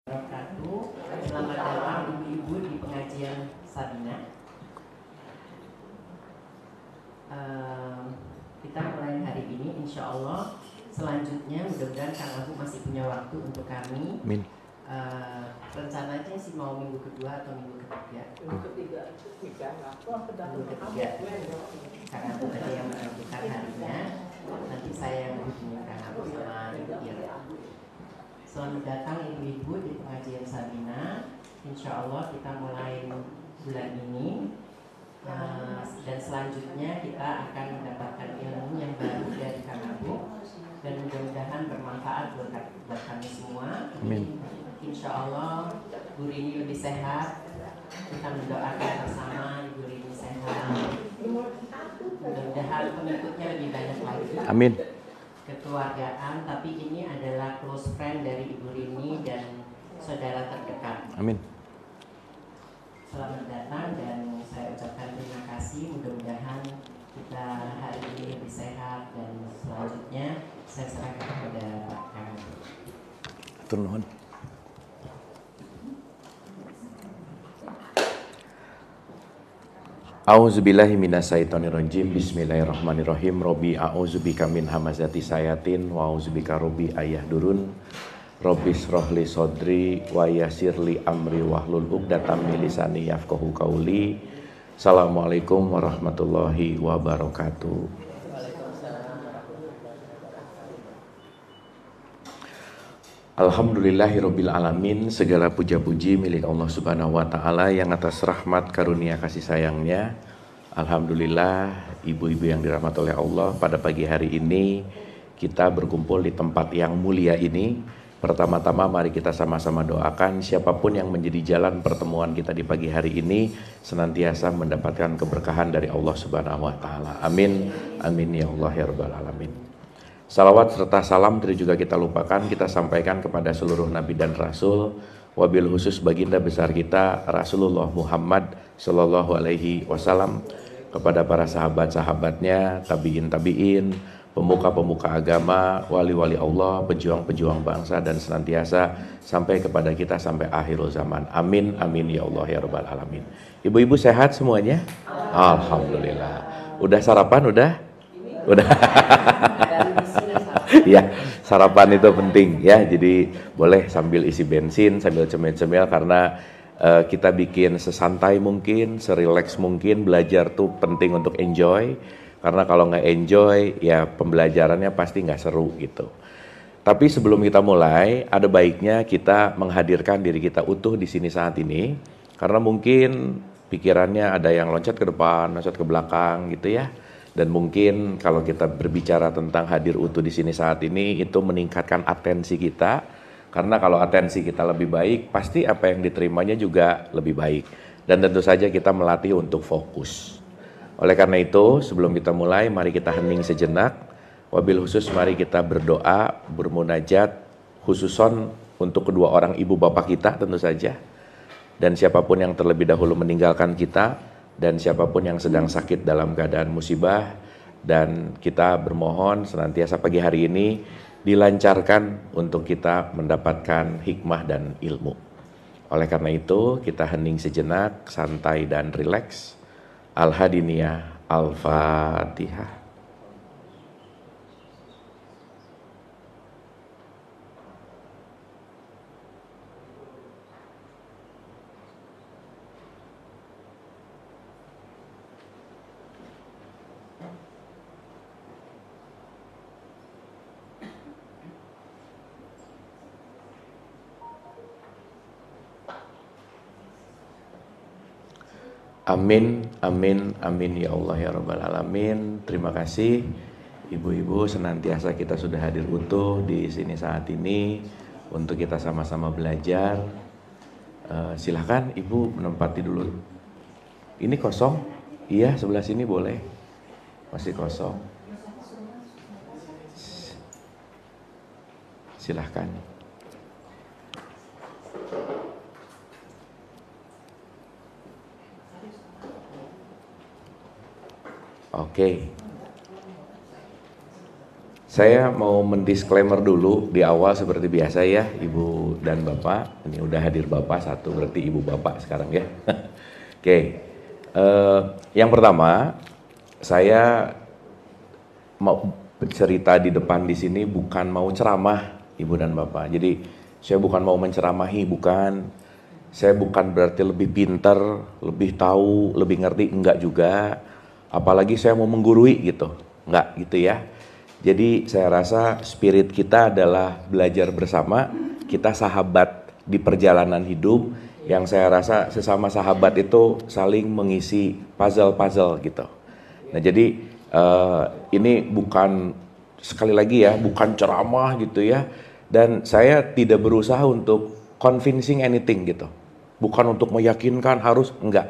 Wabarakatuh. Selamat datang ibu-ibu di pengajian Sabina. Kita mulai hari ini, insya Allah. Selanjutnya mudah-mudahan Kang Abu masih punya waktu untuk kami. Amin. Rencananya sih mau minggu kedua atau minggu ketiga. Minggu ketiga. Kang Abu ada yang menentukan harinya. Nanti saya yang hubungi Kang Abu sama Ibu Ira. Selamat datang ibu-ibu di pengajian Sabina. Insya Allah kita mulai bulan ini, dan selanjutnya kita akan mendapatkan ilmu yang baru dari Kang Abu, dan mudah-mudahan bermanfaat buat kami semua. Amin. Insya Allah Bu Rini lebih sehat. Kita mendoakan bersama Ibu Rini sehat. Mudah-mudahan pengikutnya lebih banyak lagi. Amin. Kekeluargaan, tapi ini adalah close friend dari Ibu Rini dan saudara terdekat. Amin. Selamat datang dan saya ucapkan terima kasih. Mudah-mudahan kita hari ini lebih sehat, dan selanjutnya saya serahkan kepada Pak Kang. Atur nuhun. A'udzubillahi minasyaitonirrajim. Bismillahirrahmanirrahim. Robbi a'udzubika min hamazati sayatin wa a'udzubika robbi ayahdurun. Robbi srohli sodri wa yassirli amri wahlul 'uqdatam min lisani yafqahu qauli. Assalamualaikum warahmatullahi wabarakatuh. Alhamdulillahirabbil alamin, segala puja-puji milik Allah Subhanahu wa taala yang atas rahmat karunia kasih sayangnya. Alhamdulillah, ibu-ibu yang dirahmati oleh Allah, pada pagi hari ini kita berkumpul di tempat yang mulia ini. Pertama-tama mari kita sama-sama doakan siapapun yang menjadi jalan pertemuan kita di pagi hari ini senantiasa mendapatkan keberkahan dari Allah Subhanahu wa taala. Amin. Amin ya Allah ya rabbal alamin. Salawat serta salam tidak juga kita lupakan, kita sampaikan kepada seluruh nabi dan rasul, wabil khusus baginda besar kita Rasulullah Muhammad sallallahu alaihi wasallam, kepada para sahabat-sahabatnya, tabiin, pemuka-pemuka agama, wali-wali Allah, pejuang-pejuang bangsa, dan senantiasa sampai kepada kita sampai akhirul zaman. Amin, amin ya Allah ya rabbal alamin. Ibu-ibu sehat semuanya? Alhamdulillah. Udah sarapan? Udah? Ya, sarapan itu penting ya. Jadi boleh sambil isi bensin, sambil cemil-cemil, karena kita bikin sesantai mungkin, serileks mungkin. Belajar tuh penting untuk enjoy, karena kalau nggak enjoy ya pembelajarannya pasti nggak seru gitu. Tapi sebelum kita mulai, ada baiknya kita menghadirkan diri kita utuh di sini saat ini, karena mungkin pikirannya ada yang loncat ke depan, loncat ke belakang gitu ya. Dan mungkin kalau kita berbicara tentang hadir utuh di sini saat ini, itu meningkatkan atensi kita. Karena kalau atensi kita lebih baik, pasti apa yang diterimanya juga lebih baik. Dan tentu saja kita melatih untuk fokus. Oleh karena itu, sebelum kita mulai, mari kita hening sejenak. Wabil khusus mari kita berdoa, bermunajat, khususon untuk kedua orang ibu bapak kita tentu saja. Dan siapapun yang terlebih dahulu meninggalkan kita, dan siapapun yang sedang sakit dalam keadaan musibah, dan kita bermohon senantiasa pagi hari ini dilancarkan untuk kita mendapatkan hikmah dan ilmu. Oleh karena itu kita hening sejenak, santai dan rileks. Al-Hadiniyah, Al-Fatihah. Amin, amin, amin ya Allah ya rabbal alamin. Terima kasih ibu-ibu, senantiasa kita sudah hadir utuh di sini saat ini untuk kita sama-sama belajar. Silahkan ibu menempati dulu. Ini kosong? Iya, sebelah sini boleh. Masih kosong. Silahkan. Oke. Saya mau mendisklaimer dulu di awal seperti biasa ya, Ibu dan Bapak. Ini udah hadir Bapak satu, berarti Ibu Bapak sekarang ya. Oke, yang pertama saya mau cerita di depan di sini bukan mau ceramah, Ibu dan Bapak. Jadi saya bukan mau menceramahi, bukan. Saya bukan berarti lebih pinter, lebih tahu, lebih ngerti, enggak juga. Apalagi saya mau menggurui gitu, enggak gitu ya. Jadi saya rasa spirit kita adalah belajar bersama, kita sahabat di perjalanan hidup, yang saya rasa sesama sahabat itu saling mengisi puzzle-puzzle gitu. Nah jadi ini bukan, sekali lagi ya, bukan ceramah gitu ya. Dan saya tidak berusaha untuk convincing anything gitu. Bukan untuk meyakinkan harus, enggak.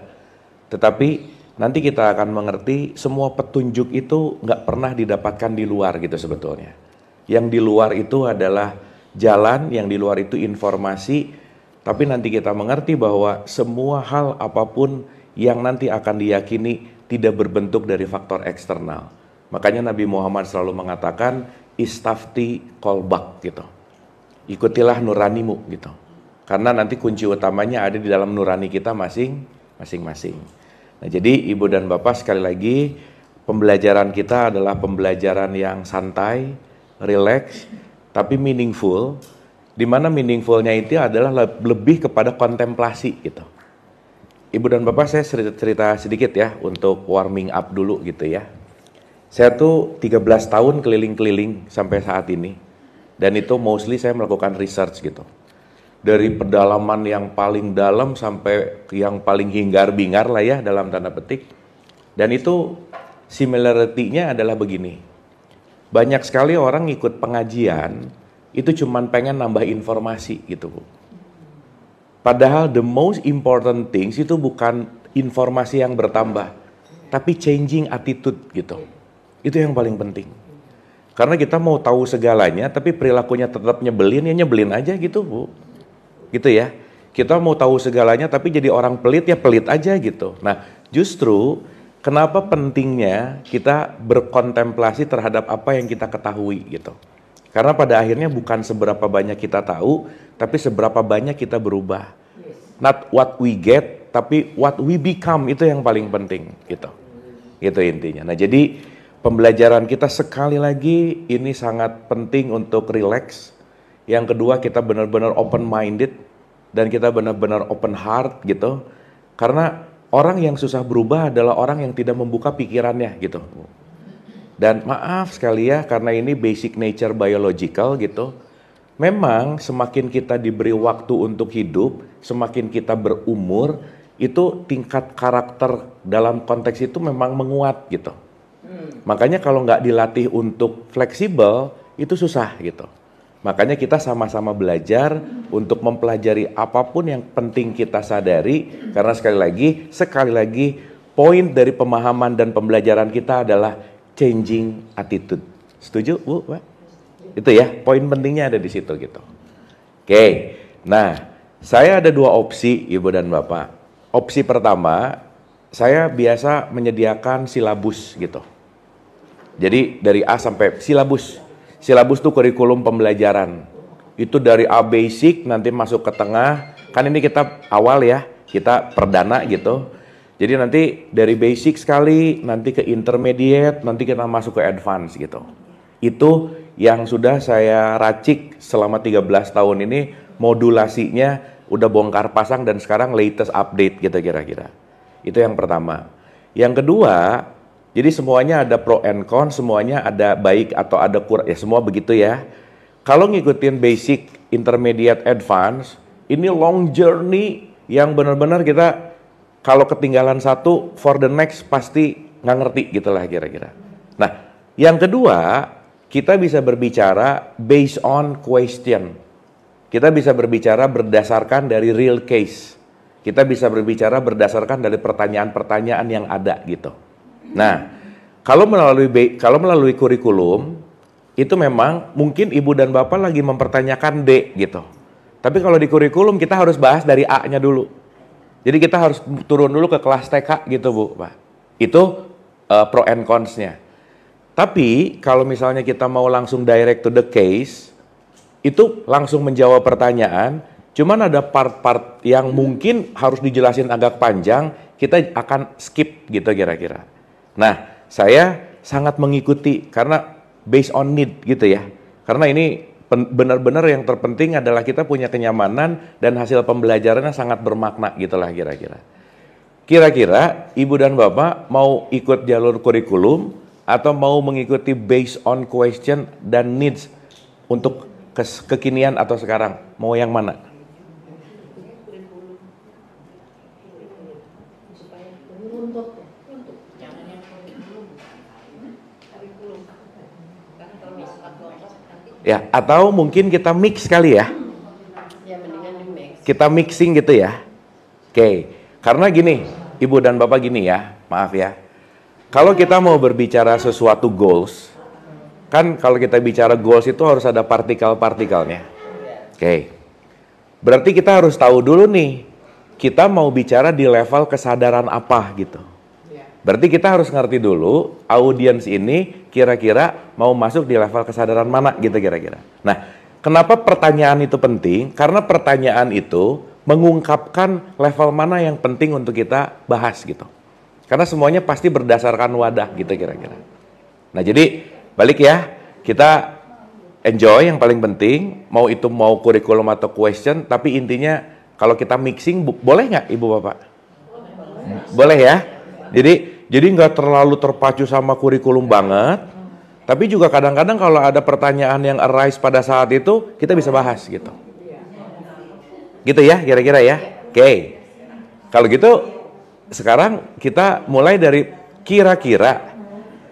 Tetapi nanti kita akan mengerti semua petunjuk itu enggak pernah didapatkan di luar gitu sebetulnya. Yang di luar itu adalah jalan, yang di luar itu informasi. Tapi nanti kita mengerti bahwa semua hal apapun yang nanti akan diyakini tidak berbentuk dari faktor eksternal. Makanya Nabi Muhammad selalu mengatakan istafti kolbak gitu. Ikutilah nuranimu gitu. Karena nanti kunci utamanya ada di dalam nurani kita masing-masing. Nah, jadi Ibu dan Bapak sekali lagi, pembelajaran kita adalah pembelajaran yang santai, relax, tapi meaningful. Di mana meaningfulnya itu adalah lebih kepada kontemplasi gitu. Ibu dan Bapak, saya cerita sedikit ya untuk warming up dulu gitu ya. Saya tuh 13 tahun keliling-keliling sampai saat ini. Dan itu mostly saya melakukan research gitu. Dari pedalaman yang paling dalam sampai yang paling hingar-bingar lah ya dalam tanda petik. Dan itu similarity-nya adalah begini. Banyak sekali orang ikut pengajian itu cuman pengen nambah informasi gitu Bu. Padahal the most important things itu bukan informasi yang bertambah, tapi changing attitude gitu. Itu yang paling penting. Karena kita mau tahu segalanya, tapi perilakunya tetap nyebelin, ya nyebelin aja gitu Bu. Gitu ya. Kita mau tahu segalanya, tapi jadi orang pelit, ya pelit aja gitu. Nah, justru kenapa pentingnya kita berkontemplasi terhadap apa yang kita ketahui gitu. Karena pada akhirnya bukan seberapa banyak kita tahu, tapi seberapa banyak kita berubah. Not what we get, tapi what we become, itu yang paling penting gitu. Itu intinya. Nah, jadi pembelajaran kita sekali lagi ini sangat penting untuk relax. Yang kedua, kita benar-benar open minded dan kita benar-benar open heart gitu. Karena orang yang susah berubah adalah orang yang tidak membuka pikirannya gitu. Dan maaf sekali ya, karena ini basic nature biological gitu. Memang semakin kita diberi waktu untuk hidup, semakin kita berumur, itu tingkat karakter dalam konteks itu memang menguat gitu. Makanya kalau nggak dilatih untuk fleksibel, itu susah gitu. Makanya kita sama-sama belajar untuk mempelajari apapun yang penting kita sadari. Karena sekali lagi, poin dari pemahaman dan pembelajaran kita adalah changing attitude. Setuju Bu? Pak? Itu ya, poin pentingnya ada di situ gitu. Oke, nah saya ada dua opsi Ibu dan Bapak. Opsi pertama, saya biasa menyediakan silabus gitu. Jadi dari A sampai silabus. Silabus itu kurikulum pembelajaran. Itu dari A basic nanti masuk ke tengah. Kan ini kita awal ya, kita perdana gitu. Jadi nanti dari basic sekali, nanti ke intermediate, nanti kita masuk ke advance gitu. Itu yang sudah saya racik selama 13 tahun ini, modulasinya udah bongkar pasang dan sekarang latest update gitu kira-kira. Itu yang pertama. Yang kedua, jadi semuanya ada pro and con, semuanya ada baik atau ada kurang, ya semua begitu ya. Kalau ngikutin basic, intermediate, advance, ini long journey yang benar-benar kita kalau ketinggalan satu, for the next pasti nggak ngerti gitulah kira-kira. Nah, yang kedua, kita bisa berbicara based on question. Kita bisa berbicara berdasarkan dari real case. Kita bisa berbicara berdasarkan dari pertanyaan-pertanyaan yang ada gitu. Nah, kalau melalui kurikulum, itu memang mungkin Ibu dan Bapak lagi mempertanyakan D gitu. Tapi kalau di kurikulum kita harus bahas dari A-nya dulu. Jadi kita harus turun dulu ke kelas TK gitu Bu, Pak. Itu pro and cons-nya. Tapi kalau misalnya kita mau langsung direct to the case, itu langsung menjawab pertanyaan, cuman ada part-part yang mungkin harus dijelasin agak panjang, kita akan skip gitu kira-kira. Nah, saya sangat mengikuti karena based on need gitu ya. Karena ini benar-benar yang terpenting adalah kita punya kenyamanan dan hasil pembelajarannya sangat bermakna gitulah kira-kira. Kira-kira Ibu dan Bapak mau ikut jalur kurikulum atau mau mengikuti based on question dan needs untuk kekinian atau sekarang? Mau yang mana? Ya, atau mungkin kita mix kali ya. Kita mixing gitu ya. Oke, karena gini, Ibu dan Bapak gini ya, maaf ya. Kalau kita mau berbicara sesuatu goals, kan kalau kita bicara goals itu harus ada partikel-partikelnya. Oke, berarti kita harus tahu dulu nih, kita mau bicara di level kesadaran apa gitu. Berarti kita harus ngerti dulu audiens ini kira-kira mau masuk di level kesadaran mana gitu kira-kira. Nah, kenapa pertanyaan itu penting? Karena pertanyaan itu mengungkapkan level mana yang penting untuk kita bahas gitu. Karena semuanya pasti berdasarkan wadah gitu kira-kira. Nah, jadi balik ya, kita enjoy yang paling penting, mau itu mau kurikulum atau question, tapi intinya kalau kita mixing, boleh nggak Ibu Bapak? Boleh ya? Jadi nggak terlalu terpacu sama kurikulum banget, tapi juga kadang-kadang kalau ada pertanyaan yang arise pada saat itu, kita bisa bahas gitu. Gitu ya, kira-kira ya. Oke. Kalau gitu, sekarang kita mulai dari kira-kira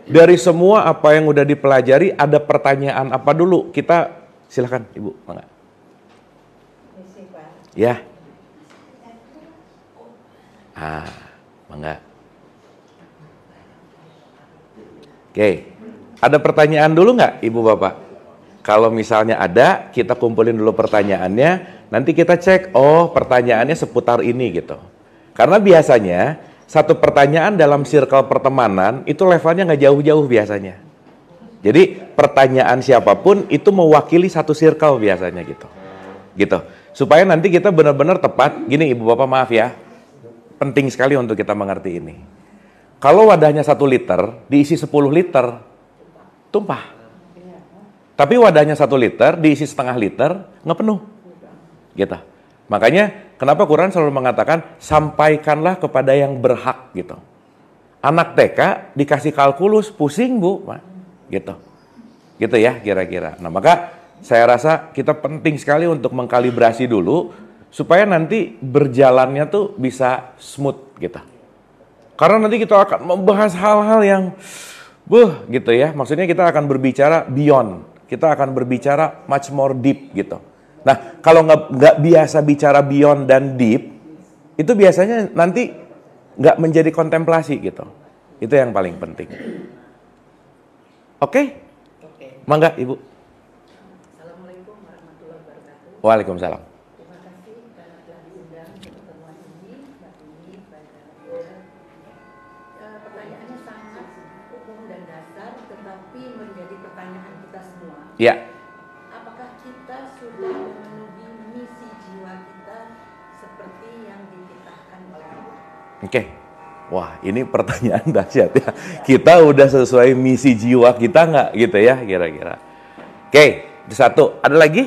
dari semua apa yang udah dipelajari, ada pertanyaan apa dulu? Kita silakan Ibu, Mangga. Ya. Mangga. Oke, ada pertanyaan dulu nggak Ibu Bapak? Kalau misalnya ada, kita kumpulin dulu pertanyaannya, nanti kita cek, oh pertanyaannya seputar ini gitu. Karena biasanya, satu pertanyaan dalam circle pertemanan, itu levelnya nggak jauh-jauh biasanya. Jadi pertanyaan siapapun itu mewakili satu circle biasanya gitu. Gitu. Supaya nanti kita benar-benar tepat, gini Ibu Bapak maaf ya, penting sekali untuk kita mengerti ini. Kalau wadahnya 1 liter, diisi 10 liter, tumpah. Tapi wadahnya 1 liter, diisi setengah liter, nggak penuh. Gitu. Makanya, kenapa Quran selalu mengatakan, sampaikanlah kepada yang berhak, gitu. Anak TK dikasih kalkulus, pusing Bu, gitu. Gitu ya, kira-kira. Nah, maka saya rasa kita penting sekali untuk mengkalibrasi dulu, supaya nanti berjalannya tuh bisa smooth, gitu. Karena nanti kita akan membahas hal-hal yang gitu ya. Maksudnya kita akan berbicara beyond. Kita akan berbicara much more deep gitu. Nah, kalau nggak biasa bicara beyond dan deep, itu biasanya nanti nggak menjadi kontemplasi gitu. Itu yang paling penting. Oke? Mangga Ibu. Assalamualaikum warahmatullahi wabarakatuh. Waalaikumsalam. Terima kasih karena telah diundang ke pertemuan ini, Mbak Tini, Pak pertanyaannya sangat umum dan dasar, tetapi menjadi pertanyaan kita semua. Ya. Apakah kita sudah memenuhi misi jiwa kita seperti yang dititahkan oleh Allah? Oke. Wah, ini pertanyaan dahsyat ya. Kita udah sesuai misi jiwa kita nggak gitu ya kira-kira. Oke, itu satu. Ada lagi?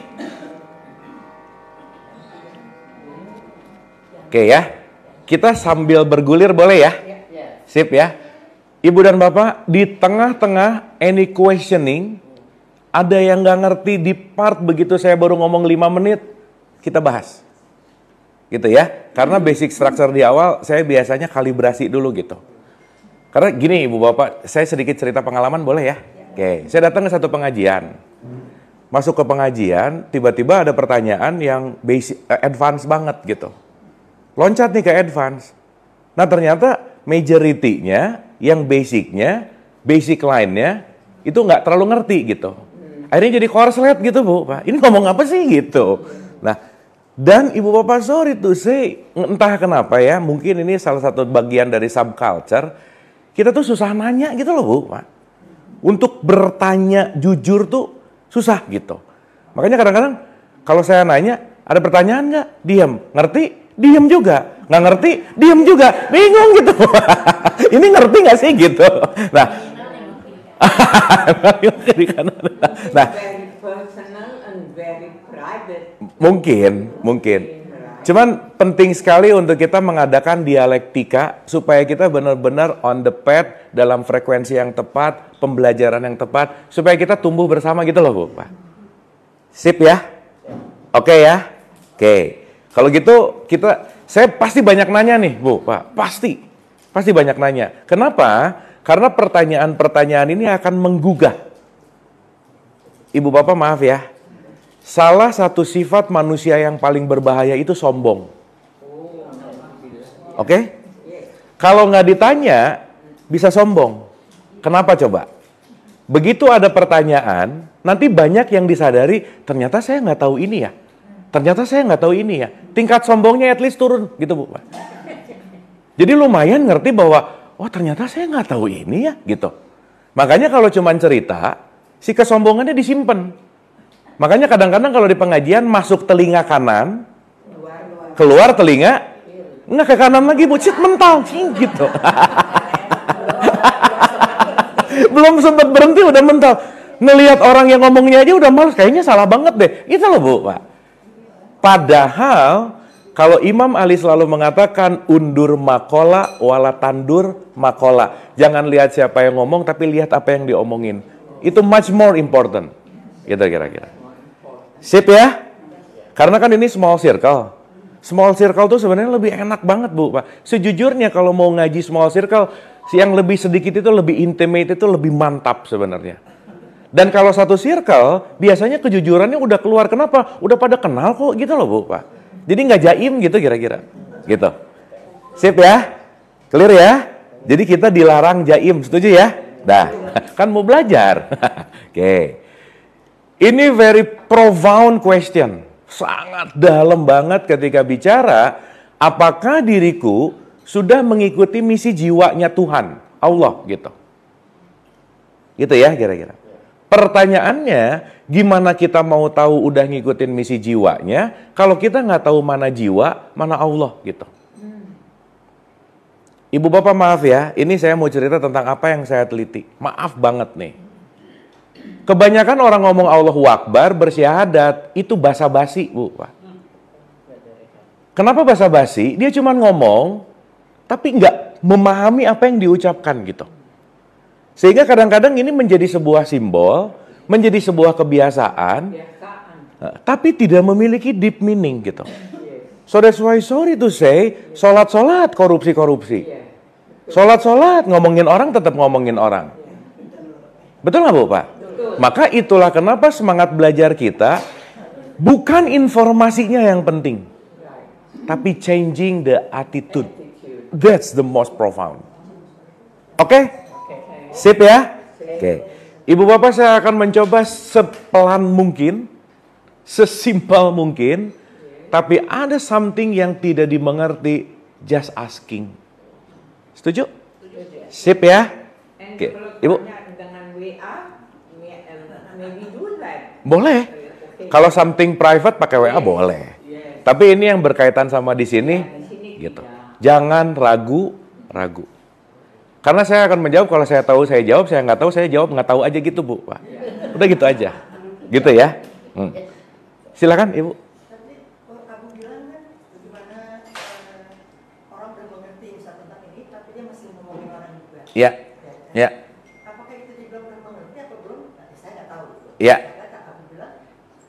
Oke ya. Kita sambil bergulir boleh ya? Sip ya. Ibu dan Bapak, di tengah-tengah any questioning, ada yang nggak ngerti di part begitu saya baru ngomong 5 menit, kita bahas. Gitu ya. Karena basic structure di awal, saya biasanya kalibrasi dulu gitu. Karena gini Ibu Bapak, saya sedikit cerita pengalaman boleh ya? Oke, saya datang ke satu pengajian. Masuk ke pengajian, tiba-tiba ada pertanyaan yang basic, advance banget gitu. Loncat nih ke advance. Nah ternyata majority-nya, yang basicnya, basic line-nya, itu nggak terlalu ngerti gitu. Akhirnya jadi korslet gitu Bu, Pak. Ini ngomong apa sih gitu. Nah, dan Ibu Bapak sorry tuh, saya entah kenapa ya, mungkin ini salah satu bagian dari subculture, kita tuh susah nanya gitu loh Bu, Pak. untuk bertanya jujur tuh susah gitu. Makanya kadang-kadang kalau saya nanya, ada pertanyaan nggak? Diam. Ngerti? Diam juga. Nggak ngerti? Diam juga. Bingung gitu. Ini ngerti nggak sih gitu? Nah, nah, Very personal and very private. mungkin. Cuman penting sekali untuk kita mengadakan dialektika supaya kita benar-benar on the path dalam frekuensi yang tepat, pembelajaran yang tepat, supaya kita tumbuh bersama gitu loh, Bu, Pak. Sip ya? Oke ya? Oke. Kalau gitu saya pasti banyak nanya nih, Bu, Pak. Pasti banyak nanya. Kenapa? Karena pertanyaan-pertanyaan ini akan menggugah. Ibu Bapak maaf ya. Salah satu sifat manusia yang paling berbahaya itu sombong. Oke? Kalau nggak ditanya, bisa sombong. Kenapa coba? Begitu ada pertanyaan, nanti banyak yang disadari, ternyata saya nggak tahu ini ya. Ternyata saya nggak tahu ini ya. Tingkat sombongnya at least turun, gitu Bu. Jadi lumayan ngerti bahwa, oh ternyata saya nggak tahu ini ya, gitu. Makanya kalau cuma cerita, si kesombongannya disimpan. Makanya kadang-kadang kalau di pengajian masuk telinga kanan, keluar telinga, nggak ke kanan lagi, bucit mental, gitu. Belum sempat berhenti udah mental. Ngelihat orang yang ngomongnya aja udah males, kayaknya salah banget deh. Itu loh Bu, Pak. Padahal kalau Imam Ali selalu mengatakan undur makola wala tandur makola. Jangan lihat siapa yang ngomong, tapi lihat apa yang diomongin. Itu much more important. Gitu kira-kira. Sip ya? Karena kan ini small circle. Small circle tuh sebenarnya lebih enak banget Bu, Pak. Sejujurnya kalau mau ngaji small circle, yang lebih sedikit itu lebih intimate, itu lebih mantap sebenarnya. Dan kalau satu circle, biasanya kejujurannya udah keluar. Kenapa? Udah pada kenal kok gitu loh Bu, Pak. Jadi nggak jaim gitu kira-kira. Gitu. Sip ya? Clear ya? Jadi kita dilarang jaim, setuju ya? Dah, kan mau belajar. Oke. Ini very profound question. Sangat dalam banget ketika bicara, apakah diriku sudah mengikuti misi jiwanya Tuhan, Allah gitu. Gitu ya kira-kira. Pertanyaannya, gimana kita mau tahu udah ngikutin misi jiwanya, kalau kita nggak tahu mana jiwa, mana Allah gitu. Ibu Bapak maaf ya, ini saya mau cerita tentang apa yang saya teliti. Maaf banget nih. Kebanyakan orang ngomong Allahu Akbar, bersyahadat, itu basa-basi, Bu. Kenapa basa-basi? Dia cuma ngomong, tapi nggak memahami apa yang diucapkan gitu. Sehingga kadang-kadang ini menjadi sebuah simbol, menjadi sebuah kebiasaan, tapi tidak memiliki deep meaning gitu. So that's why sorry to say, sholat-sholat, korupsi-korupsi. Sholat-sholat, ngomongin orang tetap ngomongin orang. Betul nggak Bu, Pak? Maka itulah kenapa semangat belajar kita bukan informasinya yang penting, tapi changing the attitude. That's the most profound. Oke? Sip ya? Oke. Ibu Bapak saya akan mencoba sepelan mungkin, sesimpel mungkin, tapi ada something yang tidak dimengerti, just asking. Setuju? Sip ya? Oke. Ibu? Boleh. Kalau something private pakai WA boleh. Tapi ini yang berkaitan sama di sini gitu. Jangan ragu. Karena saya akan menjawab, kalau saya tahu saya jawab, saya nggak tahu saya jawab, nggak tahu aja gitu Bu, Pak. Udah gitu aja. Gitu ya. Silakan Ibu. Tapi Abu bilang kan bagaimana orang belum mengerti usaha tentang ini, tapi dia masih ngomongin orang juga. Iya. Ya. Apakah itu dibilang belum mengerti atau belum? Nah, saya nggak tahu. Iya. Abu bilang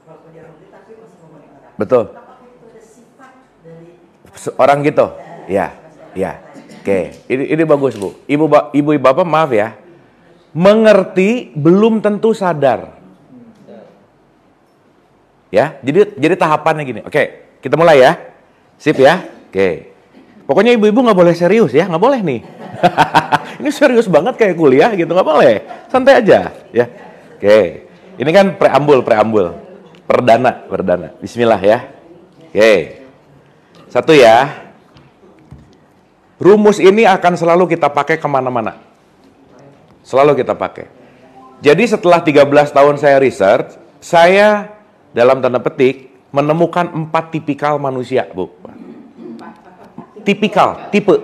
walaupun dia mengerti tapi masih ngomongin orang. Betul. Apakah itu ada sifat dari Orang gitu. Ya. Ya. Oke, ini bagus Bu. Ibu Bapak maaf ya. Mengerti belum tentu sadar. Ya, jadi tahapannya gini. Oke, kita mulai ya. Sip ya. Oke. Pokoknya ibu-ibu nggak boleh serius ya, nggak boleh nih. Ini serius banget kayak kuliah gitu, nggak boleh. Santai aja ya. Oke. Ini kan preambul. Perdana. Bismillah ya. Oke. Satu ya. Rumus ini akan selalu kita pakai kemana-mana. Selalu kita pakai. Jadi setelah 13 tahun saya research, saya dalam tanda petik menemukan 4 tipikal manusia, Bu. Tipikal, tipe.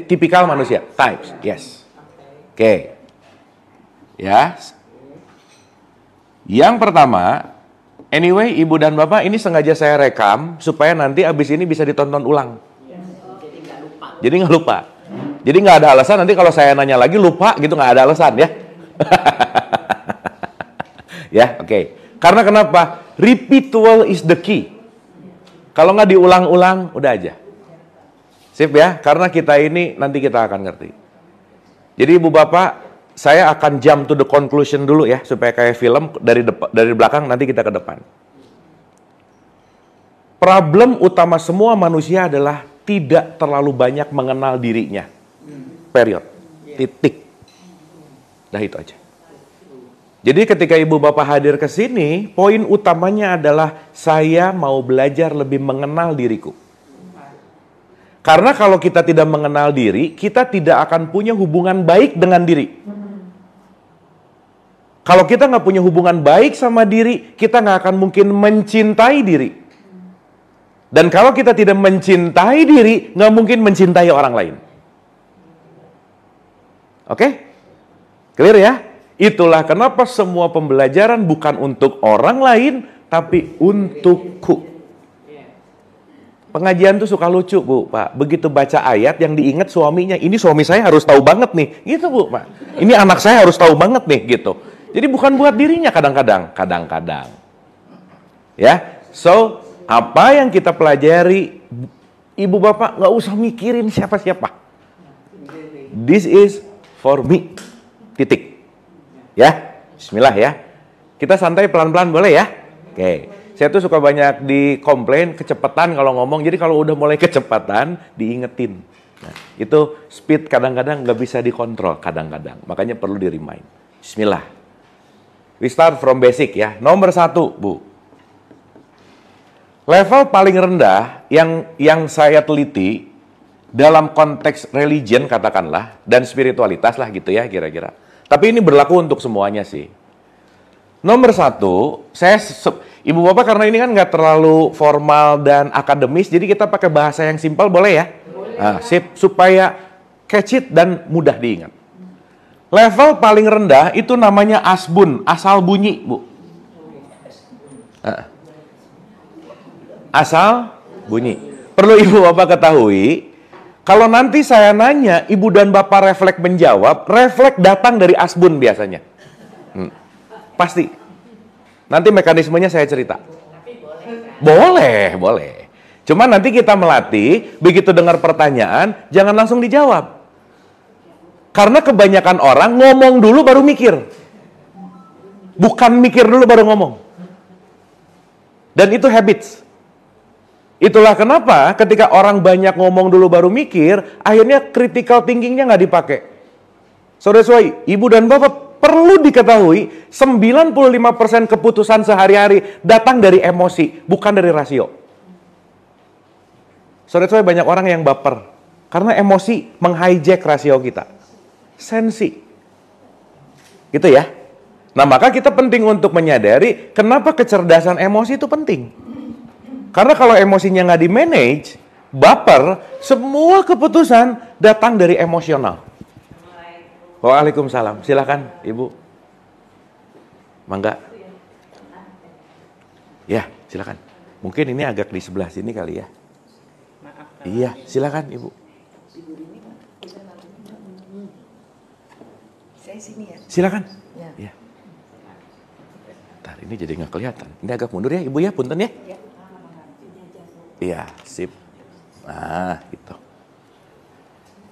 Tipikal manusia, types, yes. Oke. Ya. Yang pertama, anyway, Ibu dan Bapak, ini sengaja saya rekam supaya nanti abis ini bisa ditonton ulang. Jadi nggak lupa. Jadi nggak ada alasan nanti kalau saya nanya lagi lupa gitu, nggak ada alasan ya. Ya, oke. Karena kenapa? Repeatable is the key. Kalau nggak diulang-ulang, udah aja. Sip ya, karena kita ini nanti kita akan ngerti. Jadi Ibu Bapak, saya akan jump to the conclusion dulu ya, supaya kayak film dari belakang nanti kita ke depan. Problem utama semua manusia adalah tidak terlalu banyak mengenal dirinya. Period. Titik. Dah itu aja. Jadi ketika Ibu Bapak hadir ke sini, poin utamanya adalah saya mau belajar lebih mengenal diriku. Karena kalau kita tidak mengenal diri, kita tidak akan punya hubungan baik dengan diri. Kalau kita nggak punya hubungan baik sama diri, kita nggak akan mungkin mencintai diri. Dan kalau kita tidak mencintai diri, nggak mungkin mencintai orang lain. Oke? Clear ya? Itulah kenapa semua pembelajaran bukan untuk orang lain, tapi untukku. Pengajian tuh suka lucu, Bu, Pak. Begitu baca ayat yang diingat suaminya, ini suami saya harus tahu banget nih. Gitu, Bu, Pak. Ini anak saya harus tahu banget nih, gitu. Jadi bukan buat dirinya kadang-kadang. Ya, so apa yang kita pelajari, Ibu Bapak nggak usah mikirin siapa-siapa. This is for me. Titik. Ya, bismillah ya. Kita santai pelan-pelan boleh ya? Oke. Saya tuh suka banyak dikomplain kecepatan kalau ngomong. Jadi kalau udah mulai kecepatan, diingetin. Nah, itu speed kadang-kadang nggak bisa dikontrol kadang-kadang. Makanya perlu di-remind. Bismillah. We start from basic ya. Nomor 1, Bu. Level paling rendah yang saya teliti dalam konteks religion katakanlah dan spiritualitas lah gitu ya kira-kira. Tapi ini berlaku untuk semuanya sih. Nomor 1, Ibu Bapak karena ini kan nggak terlalu formal dan akademis, jadi kita pakai bahasa yang simpel boleh ya? Boleh. Nah, sip, supaya catch it dan mudah diingat. Level paling rendah itu namanya asbun, asal bunyi, Bu. Asal bunyi. Perlu Ibu Bapak ketahui, kalau nanti saya nanya, Ibu dan Bapak refleks menjawab, refleks datang dari asbun biasanya. Pasti. Nanti mekanismenya saya cerita. Boleh. Cuma nanti kita melatih, begitu dengar pertanyaan, jangan langsung dijawab. Karena kebanyakan orang ngomong dulu baru mikir. Bukan mikir dulu baru ngomong. Dan itu habits. Itulah kenapa ketika orang banyak ngomong dulu baru mikir, akhirnya critical thinking-nya nggak dipakai. So that's why, Ibu dan Bapak perlu diketahui, 95% keputusan sehari-hari datang dari emosi, bukan dari rasio. So that's why banyak orang yang baper. Karena emosi meng-hijack rasio kita. Sensi. Gitu ya. Nah, maka kita penting untuk menyadari kenapa kecerdasan emosi itu penting. Karena kalau emosinya nggak di-manage, baper, semua keputusan datang dari emosional. Waalaikumsalam. Silakan, Ibu. Mangga. Ya, silakan. Mungkin ini agak di sebelah sini kali ya. Iya, silakan, Ibu. Saya sini ya. Silakan. Ya. Ntar ini jadi nggak kelihatan. Ini agak mundur ya, Ibu ya, punten ya. Iya, sip. Nah, gitu.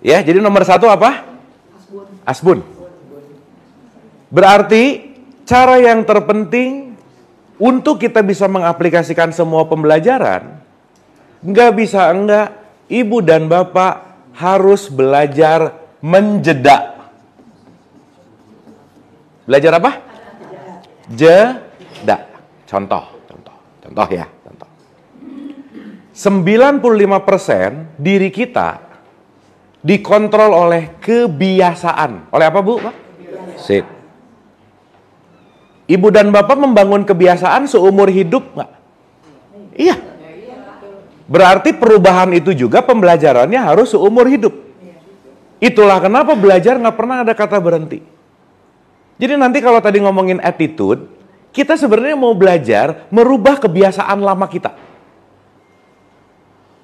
Ya, jadi nomor 1 apa? Asbun. Berarti cara yang terpenting untuk kita bisa mengaplikasikan semua pembelajaran, nggak bisa enggak, Ibu dan Bapak harus belajar menjeda. Belajar apa? Jeda. Contoh ya. 95% diri kita dikontrol oleh kebiasaan. Oleh apa, Bu? Sip. Ibu dan bapak membangun kebiasaan seumur hidup nggak? Iya. Berarti perubahan itu juga pembelajarannya harus seumur hidup. Itulah kenapa belajar nggak pernah ada kata berhenti. Jadi nanti kalau tadi ngomongin attitude, kita sebenarnya mau belajar merubah kebiasaan lama kita.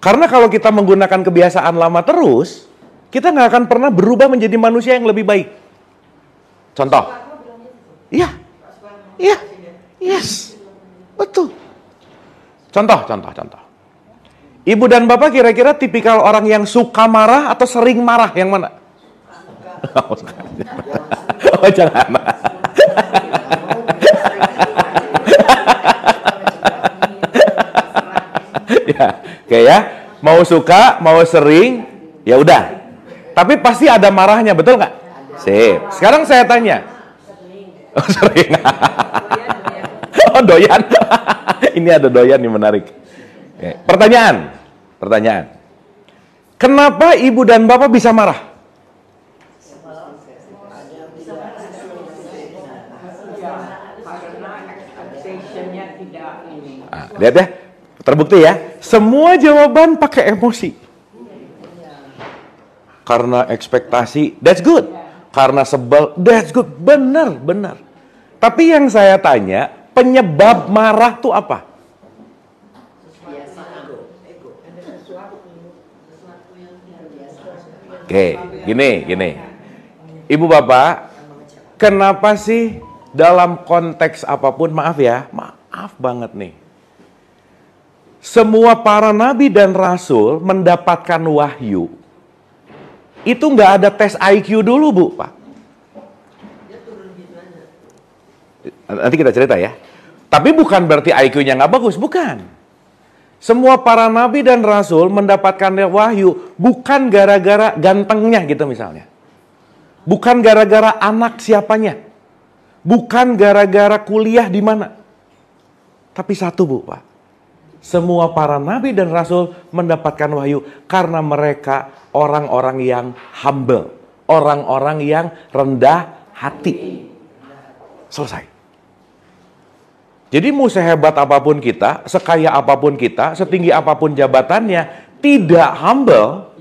Karena kalau kita menggunakan kebiasaan lama terus, kita nggak akan pernah berubah menjadi manusia yang lebih baik. Contoh. Iya. Iya. Yes. Betul. Contoh. Ibu dan bapak kira-kira tipikal orang yang suka marah atau sering marah yang mana? Oh, jangan. Ya, oke ya. Mau suka, mau sering, ya udah. Tapi pasti ada marahnya, betul nggak? Sip. Sekarang saya tanya. Oh, sering. Oh, doyan. Ini ada doyan nih menarik. Oke. Pertanyaan. Kenapa ibu dan bapak bisa marah? Lihat ya, terbukti ya. Semua jawaban pakai emosi. Karena ekspektasi, that's good. Karena sebel, that's good. Benar. Tapi yang saya tanya, penyebab marah tuh apa? Oke, gini. Ibu bapak, kenapa sih dalam konteks apapun, maaf banget nih. Semua para nabi dan rasul mendapatkan wahyu. Itu nggak ada tes IQ dulu, Bu, Pak. Nanti kita cerita ya. Tapi bukan berarti IQ-nya nggak bagus, bukan. Semua para nabi dan rasul mendapatkan wahyu bukan gara-gara gantengnya gitu misalnya. Bukan gara-gara anak siapanya. Bukan gara-gara kuliah di mana. Tapi satu, Bu, Pak. Semua para nabi dan rasul mendapatkan wahyu karena mereka orang-orang yang humble, orang-orang yang rendah hati. Selesai. Jadi mau sehebat apapun kita, sekaya apapun kita, setinggi apapun jabatannya, tidak humble,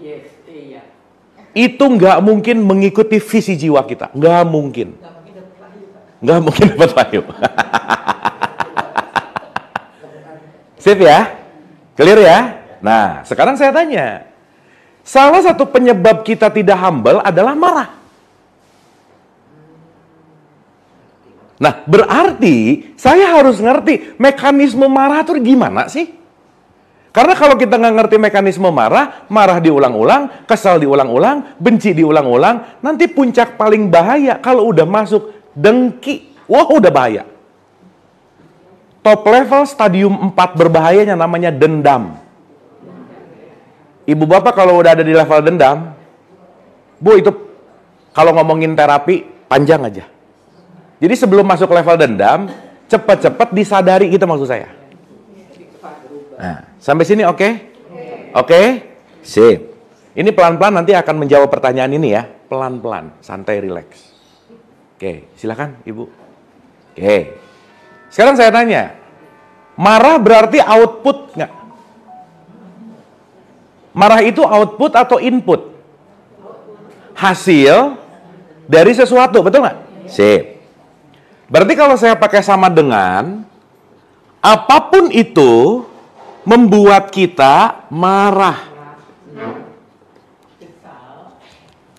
itu nggak mungkin mengikuti visi jiwa kita. Nggak mungkin. Nggak mungkin dapat wahyu. Sip ya? Clear ya? Nah, sekarang saya tanya. Salah satu penyebab kita tidak humble adalah marah. Nah, berarti saya harus ngerti mekanisme marah itu gimana sih? Karena kalau kita nggak ngerti mekanisme marah diulang-ulang, kesal diulang-ulang, benci diulang-ulang, nanti puncak paling bahaya kalau udah masuk dengki, wah udah bahaya. Top level stadium 4 berbahayanya namanya dendam. Ibu bapak kalau udah ada di level dendam, Bu, itu kalau ngomongin terapi panjang aja. Jadi sebelum masuk level dendam, cepat-cepat disadari gitu maksud saya. Nah, sampai sini oke? Oke? Sip. Ini pelan-pelan nanti akan menjawab pertanyaan ini ya. Pelan-pelan, santai, rileks. Oke, silakan Ibu. Oke. Sekarang saya tanya, marah berarti output nggak? Marah itu output atau input? Hasil dari sesuatu, betul nggak? Sip. Berarti kalau saya pakai sama dengan, apapun itu membuat kita marah,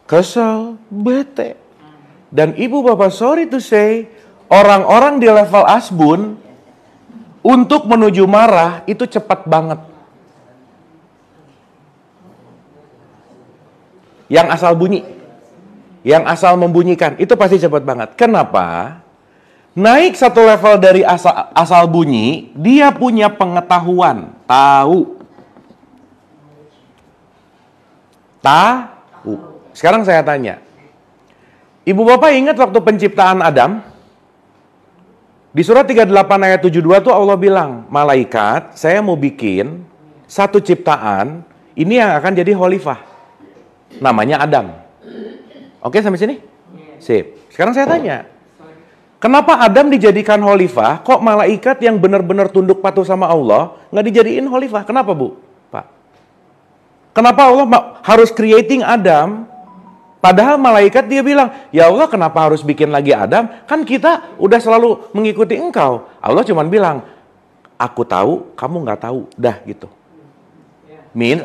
kesal, bete. Dan ibu bapak, sorry to say, orang-orang di level asbun untuk menuju marah itu cepat banget. Yang asal bunyi, yang asal membunyikan, itu pasti cepat banget. Kenapa? Naik satu level dari asal bunyi, dia punya pengetahuan, tahu. Sekarang saya tanya, Ibu bapak ingat waktu penciptaan Adam? Di surat 38 ayat 72 tuh Allah bilang, malaikat, saya mau bikin satu ciptaan, ini yang akan jadi khalifah. Namanya Adam. Oke sampai sini? Sip. Sekarang saya tanya, kenapa Adam dijadikan khalifah, kok malaikat yang benar-benar tunduk patuh sama Allah nggak dijadiin khalifah? Kenapa, Bu? Pak? Kenapa Allah harus creating Adam? Padahal malaikat dia bilang, ya Allah kenapa harus bikin lagi Adam? Kan kita udah selalu mengikuti engkau. Allah cuma bilang, aku tahu, kamu nggak tahu. Dah gitu.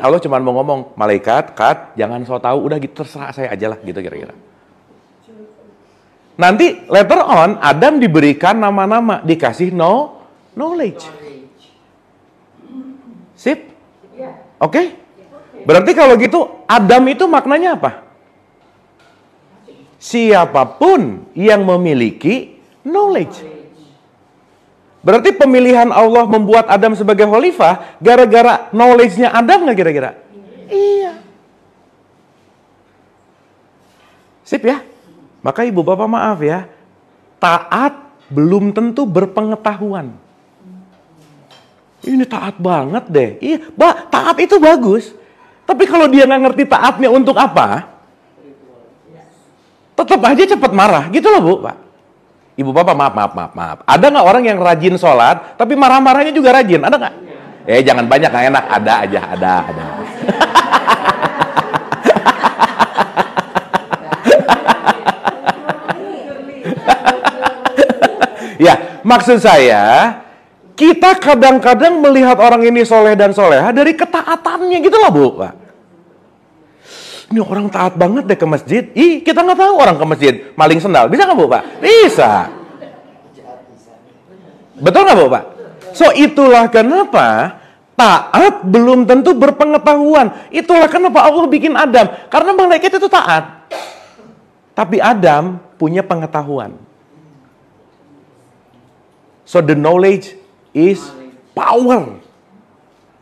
Allah cuma mau ngomong, malaikat, jangan so tahu. Udah gitu, terserah saya aja lah gitu kira-kira. Nanti later on, Adam diberikan nama-nama, dikasih knowledge. Sip? Oke? Berarti kalau gitu, Adam itu maknanya apa? Siapapun yang memiliki knowledge. Berarti pemilihan Allah membuat Adam sebagai khalifah gara-gara knowledge-nya Adam nggak kira-kira? Iya. Sip ya? Maka ibu bapak maaf ya, taat belum tentu berpengetahuan. Ini taat banget deh. Iya, taat itu bagus. Tapi kalau dia nggak ngerti taatnya untuk apa, tetap aja cepat marah. Gitu loh Bu, Pak. Ibu bapak maaf. Ada nggak orang yang rajin sholat, tapi marah-marahnya juga rajin? Ada nggak? Jangan banyak, nggak enak. Ada aja, ada. Ya, maksud saya, kita kadang-kadang melihat orang ini soleh dan soleha dari ketaatannya gitu loh Bu, Pak. Ini orang taat banget deh ke masjid. Kita nggak tahu orang ke masjid maling sendal. Bisa nggak Bu, Pak? Bisa. Betul nggak Bu, Pak? So itulah kenapa taat belum tentu berpengetahuan. Itulah kenapa Allah bikin Adam. Karena malaikat itu taat. Tapi Adam punya pengetahuan. So the knowledge is power.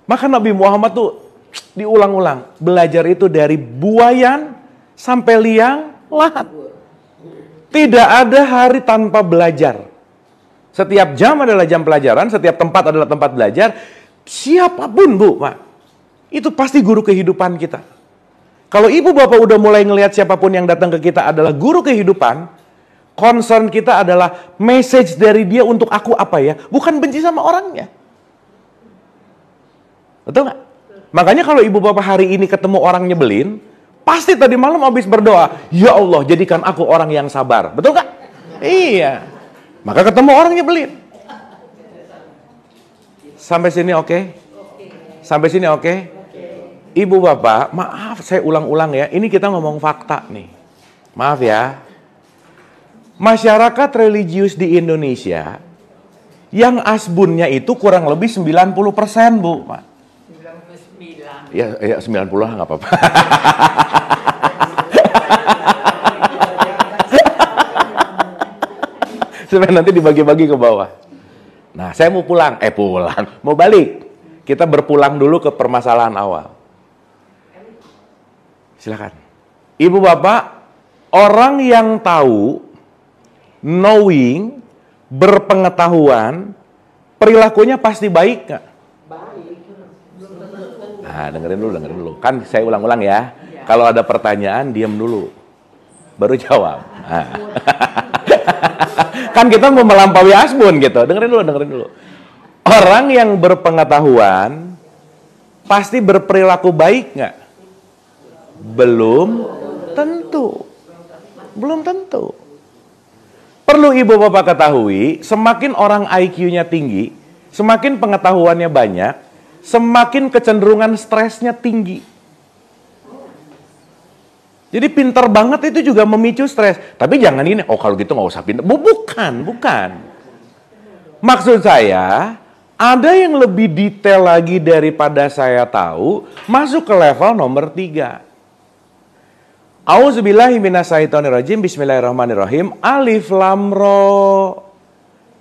Maka Nabi Muhammad tuh diulang-ulang. Belajar itu dari buayan sampai liang lahat. Tidak ada hari tanpa belajar. Setiap jam adalah jam pelajaran, setiap tempat adalah tempat belajar. Siapapun Bu, Pak, itu pasti guru kehidupan kita. Kalau ibu bapak udah mulai ngelihat siapapun yang datang ke kita adalah guru kehidupan, concern kita adalah message dari dia untuk aku apa ya, bukan benci sama orangnya. Betul nggak? Makanya kalau ibu bapak hari ini ketemu orang nyebelin, pasti tadi malam habis berdoa, ya Allah jadikan aku orang yang sabar. Betul nggak? Iya. Maka ketemu orang nyebelin. Sampai sini oke? Sampai sini oke? Ibu bapak, maaf saya ulang-ulang ya, ini kita ngomong fakta nih. Maaf ya. Masyarakat religius di Indonesia, yang asbunnya itu kurang lebih 90% Bu, Pak. 99. Ya 90 lah nggak apa-apa. Supaya nanti dibagi-bagi ke bawah. Nah, saya mau pulang. Mau balik. Kita berpulang dulu ke permasalahan awal. Silakan. Ibu bapak, orang yang tahu, knowing, berpengetahuan, perilakunya pasti baik nggak? Baik. Nah, dengerin dulu. Kan saya ulang-ulang ya. Kalau ada pertanyaan, diam dulu. Baru jawab. Nah. Kan kita mau melampaui asbun gitu. Dengerin dulu. Orang yang berpengetahuan pasti berperilaku baik nggak? Belum tentu. Perlu ibu bapak ketahui, semakin orang IQ-nya tinggi, semakin pengetahuannya banyak, semakin kecenderungan stresnya tinggi. Jadi pintar banget itu juga memicu stres. Tapi jangan ini, kalau gitu nggak usah pintar. Bukan. Maksud saya, ada yang lebih detail lagi daripada saya tahu, masuk ke level nomor 3. Auzubillahi minasyaitonirrajim, bismillahirrahmanirrahim, alif lam ra.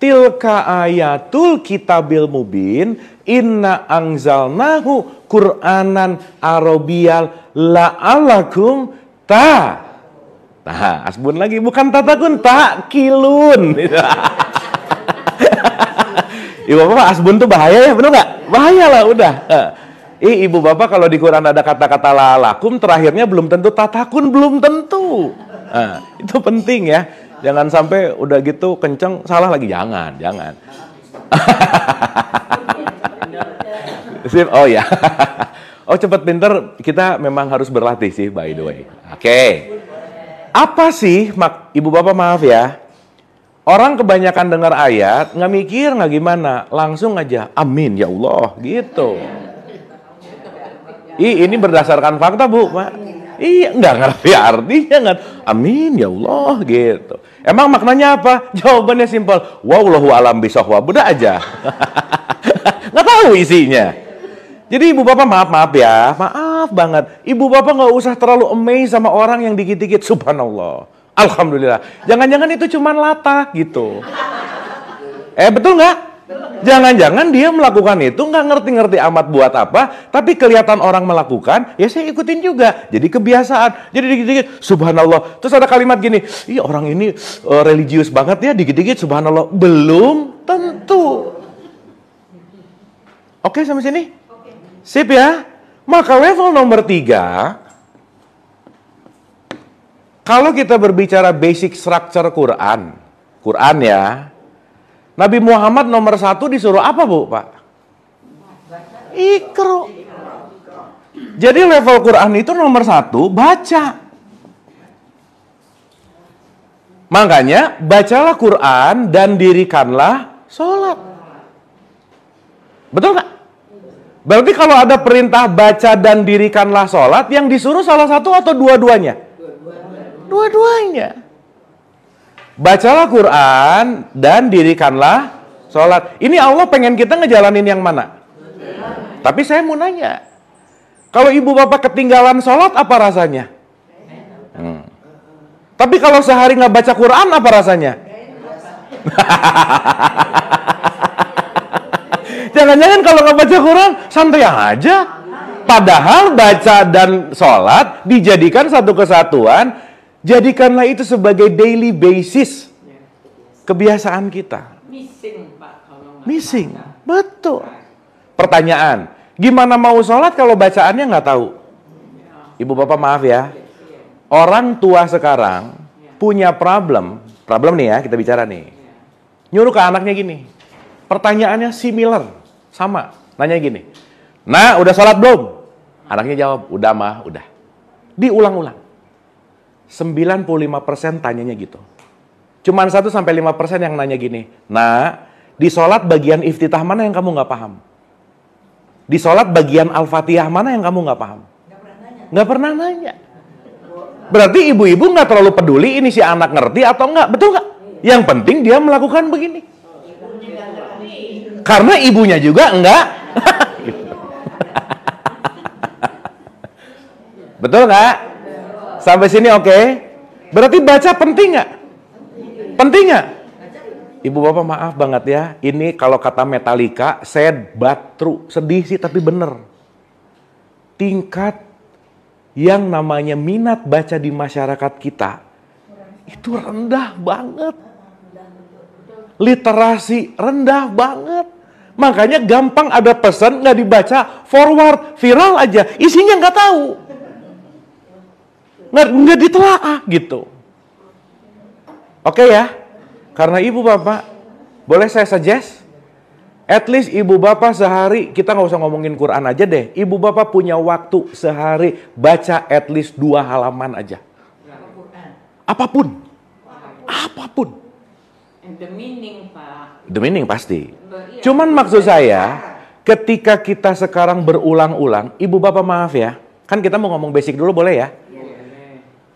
Tilka ayatul kitabil mubin, inna anzalnahu Qur'anan arabiyal la'alakum Nah, asbun lagi, bukan tatakun, takilun. Ibu bapak, asbun tuh bahaya ya, bener nggak? Bahaya lah, udah. Ibu bapak, kalau di Quran ada kata-kata la'alakum, terakhirnya belum tentu tatakun, belum tentu. Itu penting ya. Jangan sampai udah gitu kenceng salah lagi, jangan. Sip, oh ya. Oh cepat pinter, kita memang harus berlatih sih by the way. Oke. Apa sih, ibu bapak maaf ya, orang kebanyakan dengar ayat, nggak mikir nggak gimana, langsung aja amin ya Allah gitu. Ini berdasarkan fakta bu, Pak. Iya, nggak ngerti artinya nggak. Amin ya Allah gitu. Emang maknanya apa? Jawabannya simpel. Wallahu alam bisawab. Udah aja. Nggak tahu isinya. Jadi ibu bapak maaf ya, maaf banget. Ibu bapak nggak usah terlalu amazed sama orang yang dikit-dikit subhanallah, alhamdulillah. Jangan-jangan itu cuma latah gitu. Betul nggak? Jangan-jangan dia melakukan itu nggak ngerti-ngerti amat buat apa, tapi kelihatan orang melakukan, ya saya ikutin juga. Jadi kebiasaan. Jadi dikit-dikit subhanallah. Terus ada kalimat gini, ih orang ini religius banget ya, dikit-dikit subhanallah. Belum tentu. Oke sampai sini? Sip ya. Maka level nomor 3, kalau kita berbicara basic structure Quran ya, Nabi Muhammad nomor 1 disuruh apa bu, Pak? Iqra. Jadi level Quran itu nomor 1 baca. Makanya bacalah Quran dan dirikanlah sholat. Betul nggak? Berarti kalau ada perintah baca dan dirikanlah sholat, yang disuruh salah satu atau dua-duanya? Dua-duanya. Bacalah Quran dan dirikanlah sholat. Ini Allah pengen kita ngejalanin yang mana? Tapi saya mau nanya, kalau ibu bapak ketinggalan sholat apa rasanya? Tapi kalau sehari nggak baca Quran apa rasanya? Jangan-jangan kalau nggak baca Quran santai aja. Padahal baca dan sholat dijadikan satu kesatuan. Jadikanlah itu sebagai daily basis kebiasaan kita. Missing, betul. Pertanyaan, gimana mau sholat kalau bacaannya nggak tahu? Ibu bapak maaf ya, orang tua sekarang punya problem nih ya, kita bicara nih. Nyuruh ke anaknya gini, pertanyaannya similar, sama. Nanya gini, nah udah sholat belum? Anaknya jawab, udah mah, udah. Diulang-ulang. 95% tanyanya gitu. Cuman 1-5% yang nanya gini, nah di sholat bagian iftitah mana yang kamu nggak paham? Di sholat bagian Al-Fatihah mana yang kamu nggak paham? Nggak pernah nanya. Berarti ibu-ibu nggak terlalu peduli ini si anak ngerti atau nggak, betul nggak? Yang penting dia melakukan begini. Karena ibunya juga enggak. Betul nggak? Sampai sini oke? Berarti baca penting nggak? Penting nggak? Ibu bapak maaf banget ya. Ini kalau kata Metallica, sad but true. Sedih sih tapi bener. Tingkat yang namanya minat baca di masyarakat kita itu rendah banget. Literasi rendah banget. Makanya gampang ada pesan nggak dibaca, forward, viral aja. Isinya nggak tahu. Nggak ditelaah gitu. Oke ya, karena ibu bapak, boleh saya suggest, at least ibu bapak sehari, kita nggak usah ngomongin Quran aja deh, ibu bapak punya waktu sehari baca at least 2 halaman aja. Apapun. The meaning, Pak. The meaning pasti. Cuman maksud saya, ketika kita sekarang berulang-ulang, ibu bapak maaf ya, kan kita mau ngomong basic dulu boleh ya?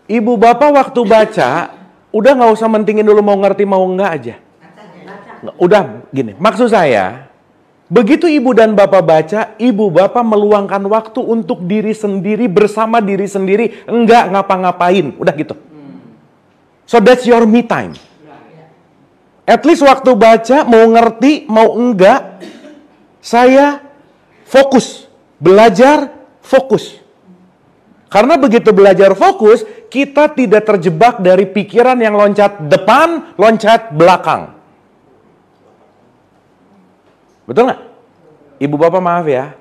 Ibu bapak waktu baca, udah nggak usah mentingin dulu mau ngerti mau enggak aja. Udah gini, maksud saya, begitu ibu dan bapak baca, ibu bapak meluangkan waktu untuk diri sendiri, bersama diri sendiri, enggak ngapa-ngapain, udah gitu. So that's your me time. At least waktu baca, mau ngerti, mau enggak, saya fokus, belajar, fokus. Karena begitu belajar fokus, kita tidak terjebak dari pikiran yang loncat depan, loncat belakang. Betul nggak? Ibu bapak maaf ya,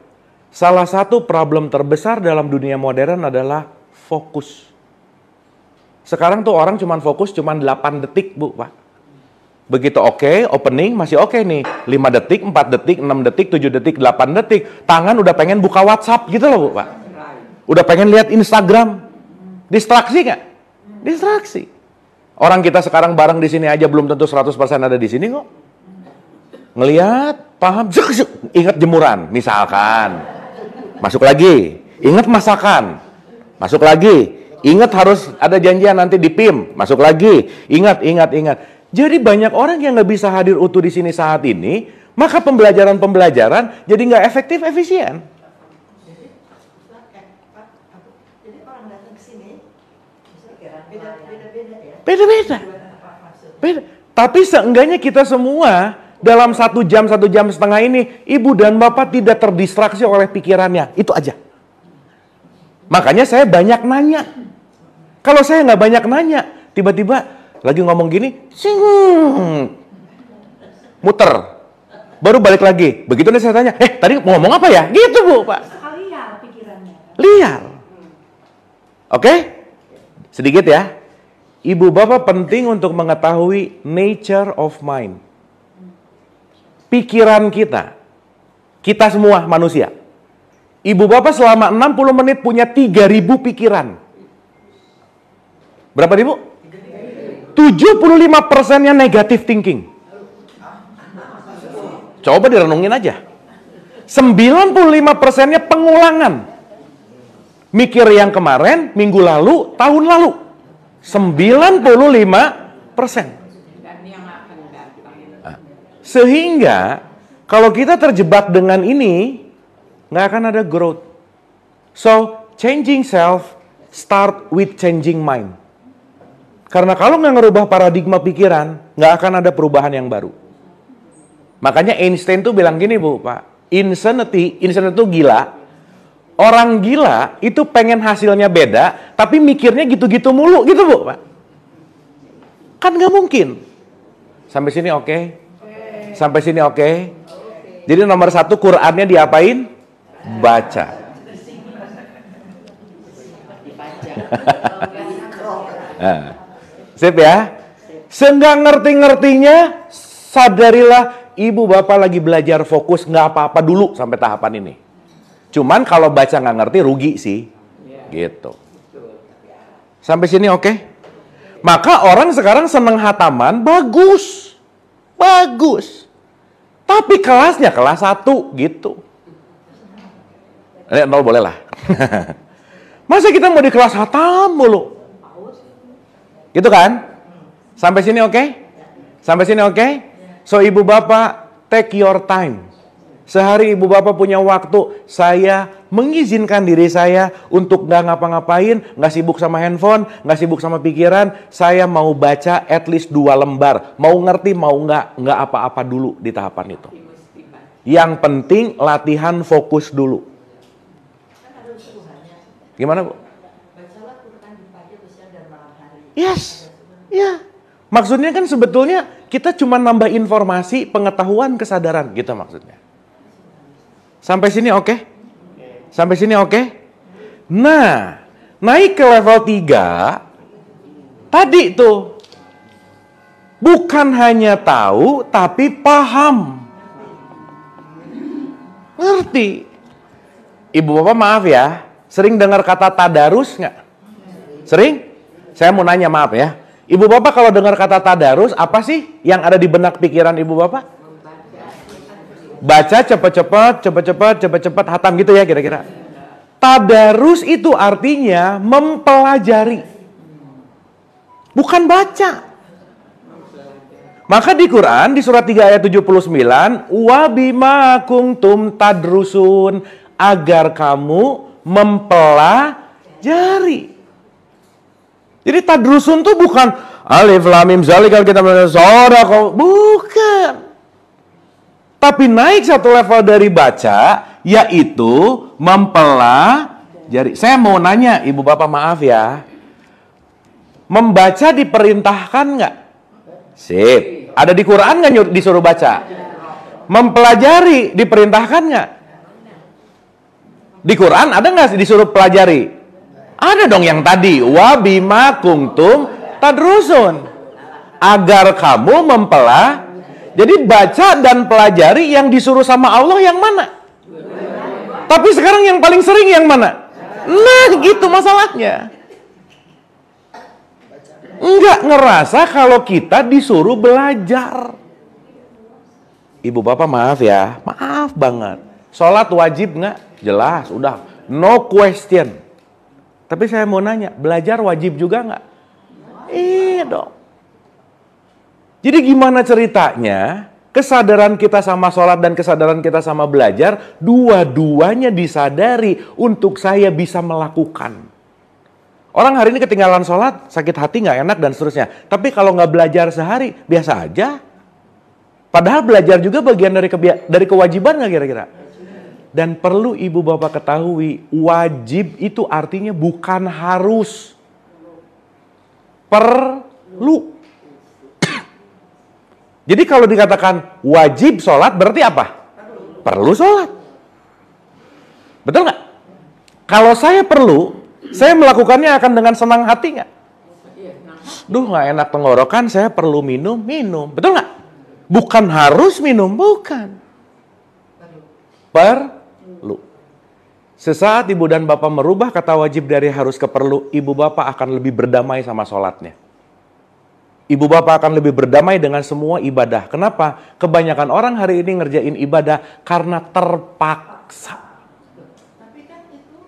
salah satu problem terbesar dalam dunia modern adalah fokus. Sekarang tuh orang cuman fokus cuman 8 detik, Bu, Pak. Begitu oke, opening masih oke nih. 5 detik, 4 detik, 6 detik, 7 detik, 8 detik. Tangan udah pengen buka WhatsApp gitu loh, Bu, Pak. Udah pengen lihat Instagram. Distraksi nggak? Distraksi. Orang kita sekarang bareng di sini aja belum tentu 100% ada di sini kok. Ngelihat, paham, ingat jemuran, misalkan. Masuk lagi, ingat masakan. Masuk lagi, ingat harus ada janjian nanti di PIM. Masuk lagi, ingat. Jadi banyak orang yang nggak bisa hadir utuh di sini saat ini, maka pembelajaran jadi nggak efektif, efisien. Jadi orang datang ke sini beda-beda ya. Beda. Tapi seenggaknya kita semua dalam 1 jam, 1 jam setengah ini, ibu dan bapak tidak terdistraksi oleh pikirannya. Itu aja. Makanya saya banyak nanya. Kalau saya nggak banyak nanya, tiba-tiba lagi ngomong gini, muter. Baru balik lagi. Begitu nih saya tanya, tadi mau ngomong apa ya? Gitu, Bu, Pak. Liar pikirannya. Liar. Oke? Sedikit ya. Ibu bapak penting untuk mengetahui nature of mind. Pikiran kita. Kita semua manusia. Ibu bapak selama 60 menit punya 3.000 pikiran. Berapa ribu? 75%-nya negative thinking. Coba direnungin aja. 95%-nya pengulangan. Mikir yang kemarin, minggu lalu, tahun lalu. 95%. Dan yang akan datang. Sehingga kalau kita terjebak dengan ini, nggak akan ada growth. So, changing self start with changing mind. Karena kalau nggak ngerubah paradigma pikiran, nggak akan ada perubahan yang baru. Makanya Einstein tuh bilang gini, Bu, Pak. Insanity itu gila. Orang gila itu pengen hasilnya beda, tapi mikirnya gitu-gitu mulu, gitu, Bu, Pak. Kan nggak mungkin. Sampai sini oke? Sampai sini oke? Jadi nomor 1, Qurannya diapain? Baca. Sip ya. Seenggak ngerti-ngertinya, sadarilah ibu bapak lagi belajar fokus, nggak apa-apa dulu sampai tahapan ini. Cuman kalau baca nggak ngerti rugi sih, gitu. Sampai sini oke? Maka orang sekarang seneng hataman, bagus. Tapi kelasnya kelas 1 gitu. 0 boleh lah. Masa kita mau di kelas hatam mulu? Gitu kan? Sampai sini oke? Sampai sini oke? So ibu bapak, take your time. Sehari ibu bapak punya waktu, saya mengizinkan diri saya untuk gak ngapa-ngapain, gak sibuk sama handphone, gak sibuk sama pikiran. Saya mau baca at least 2 lembar. Mau ngerti, mau nggak apa-apa dulu di tahapan itu. Yang penting latihan fokus dulu. Gimana, Bu? Bacalah Quran di pagi, siang, dan malam hari. Yes. Ya. Maksudnya kan sebetulnya kita cuma nambah informasi, pengetahuan, kesadaran gitu maksudnya. Sampai sini oke? Sampai sini oke? Nah, naik ke level 3 tadi tuh. Bukan hanya tahu tapi paham. Ngerti. Ibu bapak maaf ya, sering dengar kata tadarus nggak? Sering? Saya mau nanya, maaf ya. Ibu bapak kalau dengar kata tadarus, apa sih yang ada di benak pikiran ibu bapak? Baca cepet-cepet hatam gitu ya kira-kira. Tadarus itu artinya mempelajari. Bukan baca. Maka di Quran di surat 3 ayat 79, wa bima kuntum tadrusun, agar kamu mempelajari. Jadi tadrusun tuh bukan alif lam mim zalikal kitab la raiba fihi, bukan. Tapi naik satu level dari baca, yaitu mempelajari. Saya mau nanya, ibu bapak maaf ya. Membaca diperintahkan nggak? Sip. Ada di Quran nggak disuruh baca? Mempelajari diperintahkan nggak? Di Quran ada nggak disuruh pelajari? Ada dong yang tadi, wa bima kuntum tadrusun. Agar kamu mempelah. Jadi baca dan pelajari yang disuruh sama Allah yang mana? Tapi sekarang yang paling sering yang mana? Nah, gitu masalahnya. Enggak ngerasa kalau kita disuruh belajar. Ibu bapak maaf ya, maaf banget. Sholat wajib nggak? Jelas, udah, no question. Tapi saya mau nanya, belajar wajib juga nggak? Iya dong. Jadi gimana ceritanya? Kesadaran kita sama sholat dan kesadaran kita sama belajar, dua-duanya disadari untuk saya bisa melakukan. Orang hari ini ketinggalan sholat, sakit hati, nggak enak, dan seterusnya. Tapi kalau nggak belajar sehari, biasa aja. Padahal belajar juga bagian dari kewajiban nggak kira-kira? Dan perlu ibu bapak ketahui, wajib itu artinya bukan harus. Perlu. Jadi kalau dikatakan wajib sholat berarti apa? Perlu sholat. Betul nggak? Kalau saya perlu, saya melakukannya akan dengan senang hati nggak? Duh nggak enak tenggorokan, saya perlu minum. Betul nggak? Bukan harus minum, bukan. Perlu. Sesaat ibu dan bapak merubah kata wajib dari harus ke perlu, ibu bapak akan lebih berdamai sama sholatnya. Ibu bapak akan lebih berdamai dengan semua ibadah. Kenapa? Kebanyakan orang hari ini ngerjain ibadah karena terpaksa. Tapi kan itu,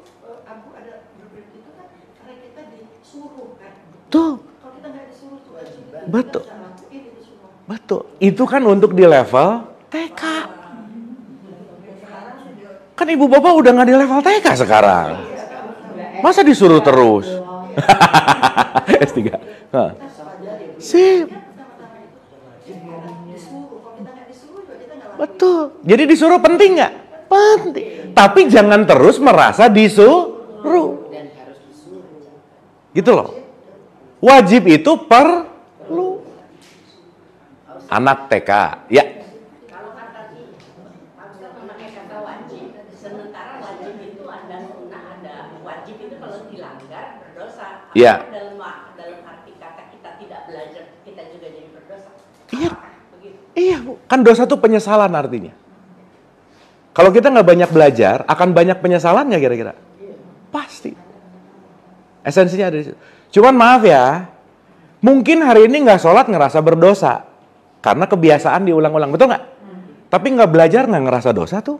Abu ada berbeda itu kan karena kita disuruh kan. Tuh. Kalau kita nggak disuruh tuh wajib. Betul. Kita lakuin itu semua. Betul. Itu kan untuk di level TK. Kan ibu bapak udah nggak di level TK sekarang. Masa disuruh terus? S3. Hah. Sip. Betul. Jadi disuruh penting nggak? Penting. Tapi jangan terus merasa disuruh. Gitu loh. Wajib itu perlu. Anak TK, ya. Kalau kata Pak memakai kata wajib, sementara wajib itu ada sunnah, ada wajib itu kalau dilanggar berdosa. Iya. Dalam arti kata kita tidak belajar, kita juga jadi berdosa. Iya. Begitu. Iya, Bu. Kan dosa itu penyesalan artinya. Kalau kita nggak banyak belajar, akan banyak penyesalan nggak kira-kira? Pasti. Esensinya ada di situ. Cuman maaf ya, mungkin hari ini nggak sholat ngerasa berdosa. Karena kebiasaan diulang-ulang, betul nggak? Tapi nggak belajar nggak ngerasa dosa tuh.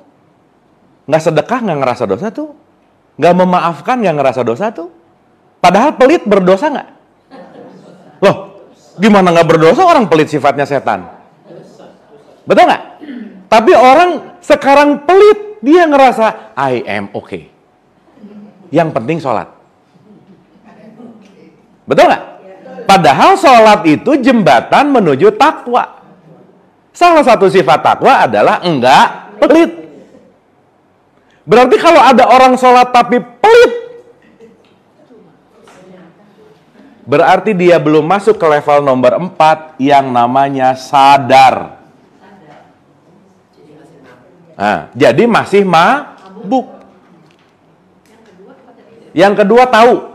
Nggak sedekah nggak ngerasa dosa tuh. Nggak memaafkan nggak ngerasa dosa tuh. Padahal pelit berdosa nggak? Loh, gimana nggak berdosa orang pelit sifatnya setan? Betul nggak? Tapi orang sekarang pelit, dia ngerasa I am okay. Yang penting sholat. Betul nggak? Padahal sholat itu jembatan menuju takwa. Salah satu sifat takwa adalah enggak pelit. Berarti kalau ada orang sholat tapi pelit, berarti dia belum masuk ke level nomor 4 yang namanya sadar. Nah, jadi masih mabuk. Yang kedua tahu.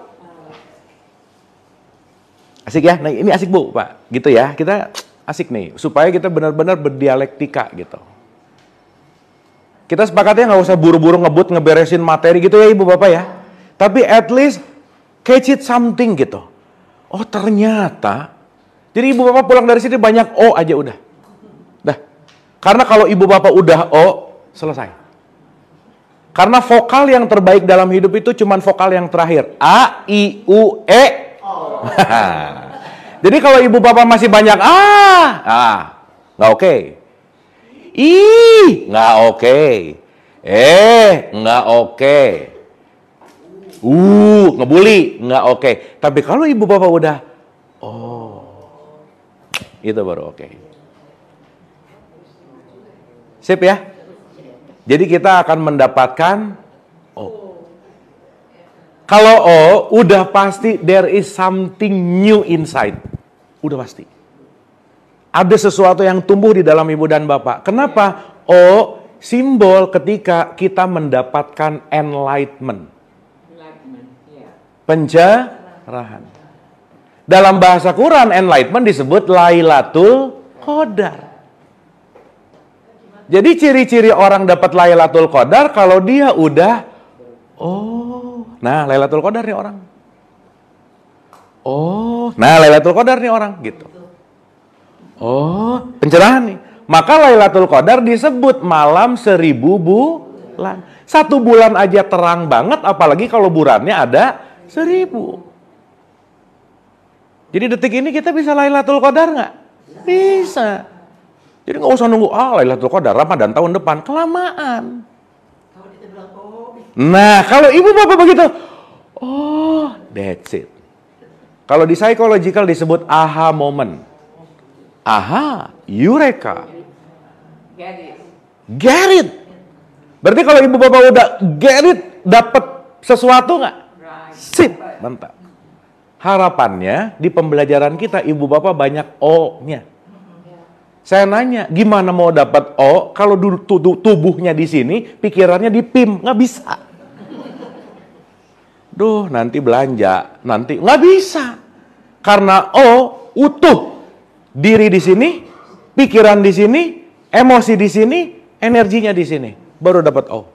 Asik ya, nah ini asik Bu, Pak. Gitu ya, kita asik nih. Supaya kita benar-benar berdialektika gitu. Kita sepakatnya nggak usah buru-buru ngeberesin materi gitu ya Ibu Bapak ya. Tapi at least catch it something gitu. Oh ternyata, jadi Ibu Bapak pulang dari sini banyak O aja udah. Dah. Karena kalau Ibu Bapak udah O, selesai. Karena vokal yang terbaik dalam hidup itu cuma vokal yang terakhir. A, I, U, E. Jadi kalau ibu bapak masih banyak nggak oke. Ih, nggak oke. Nggak oke. Ngebully, nggak oke. Tapi kalau ibu bapak udah, itu baru oke. Sip ya. Jadi kita akan mendapatkan Kalau udah pasti there is something new inside. Udah pasti. Ada sesuatu yang tumbuh di dalam ibu dan bapak. Kenapa? Simbol ketika kita mendapatkan enlightenment. Pencerahan. Dalam bahasa Quran, enlightenment disebut Lailatul Qadar. Jadi ciri-ciri orang dapat Lailatul Qadar kalau dia udah, nah Lailatul Qadar nih orang. Nah Lailatul Qadar nih orang gitu. Pencerahan nih. Maka Lailatul Qadar disebut malam 1000 bulan. 1 bulan aja terang banget, apalagi kalau bulannya ada 1000. Jadi detik ini kita bisa Lailatul Qadar nggak? Bisa. Jadi nggak usah nunggu Lailatul Qadar Ramadan tahun depan, kelamaan. Nah kalau ibu bapak begitu, that's it. Kalau di psychological disebut aha moment. Aha, eureka. Get it. Berarti kalau ibu bapak udah get it, dapat sesuatu nggak? Sip, mantap. Harapannya di pembelajaran kita ibu bapak banyak O-nya. Saya nanya, gimana mau dapat O kalau tubuhnya di sini, pikirannya di PIM? Nggak bisa. Duh, nanti belanja, nanti nggak bisa. Karena O utuh. Diri di sini, pikiran di sini, emosi di sini, energinya di sini. Baru dapat O.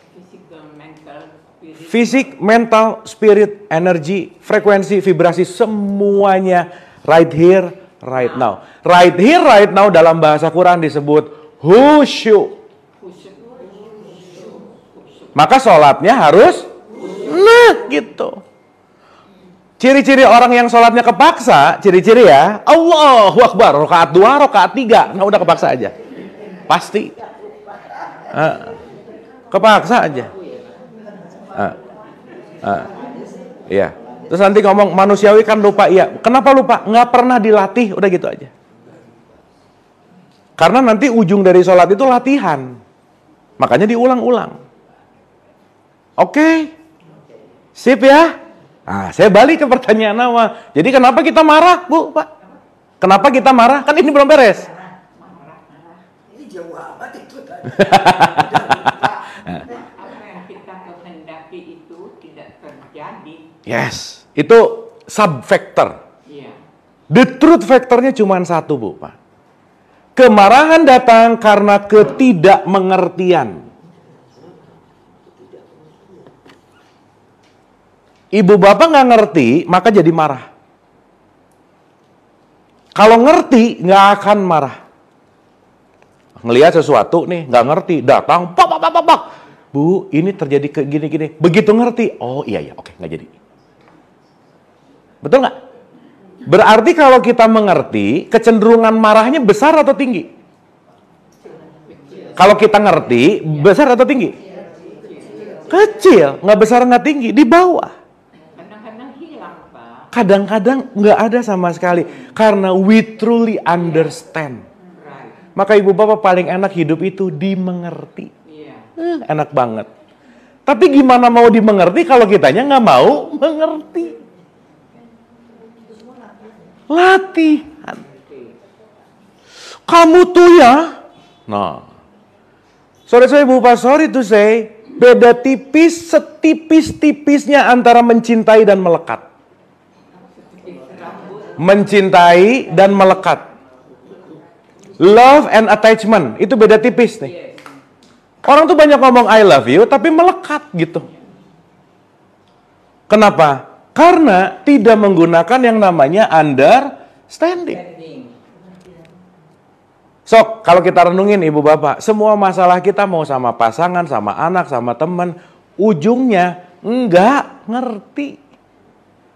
Fisik, mental, spirit, energi, frekuensi, vibrasi, semuanya right here, right now. Right here, right now dalam bahasa Quran disebut khusyuk. Maka sholatnya harus gitu. Ciri-ciri orang yang sholatnya kepaksa, ciri-ciri ya, Allahu Akbar, rakaat 2, rakaat 3, nah udah kepaksa aja. Pasti. Kepaksa aja. Iya. Terus nanti ngomong manusiawi kan lupa, iya. Kenapa lupa? Nggak pernah dilatih, udah gitu aja. Karena nanti ujung dari sholat itu latihan. Makanya diulang-ulang. Oke? Sip ya? Nah, saya balik ke pertanyaan awal. Jadi kenapa kita marah, Bu, Pak? Kenapa kita marah? Kan ini belum beres. Ini jauh amat itu tadi. Apa yang kita kehendaki itu tidak terjadi. Yes, itu sub-factor. Iya. The truth factornya cuma satu, Bu, Pak. Kemarahan datang karena ketidakmengertian. Ibu bapak nggak ngerti, maka jadi marah. Kalau ngerti, nggak akan marah. Ngelihat sesuatu nih, nggak ngerti, datang, pak. Bu, ini terjadi ke gini-gini. Begitu ngerti, oh iya, oke, nggak jadi. Betul nggak? Berarti kalau kita mengerti, kecenderungan marahnya besar atau tinggi? Kalau kita ngerti, besar atau tinggi? Kecil, nggak besar nggak tinggi, di bawah. Kadang-kadang hilang, Pak. Kadang-kadang nggak ada sama sekali. Karena we truly understand. Right. Maka ibu bapak paling enak hidup itu dimengerti. Iya. Enak banget. Tapi gimana mau dimengerti kalau kitanya nggak mau mengerti? Latihan. Kamu tuh ya. Nah. Sorry Bu Pak, sorry to say. Beda tipis, setipis-tipisnya antara mencintai dan melekat. Mencintai dan melekat. Love and attachment, itu beda tipis nih. Orang tuh banyak ngomong I love you, tapi melekat gitu. Kenapa? Karena tidak menggunakan yang namanya understanding. So, kalau kita renungin ibu bapak, semua masalah kita mau sama pasangan, sama anak, sama teman, ujungnya enggak ngerti.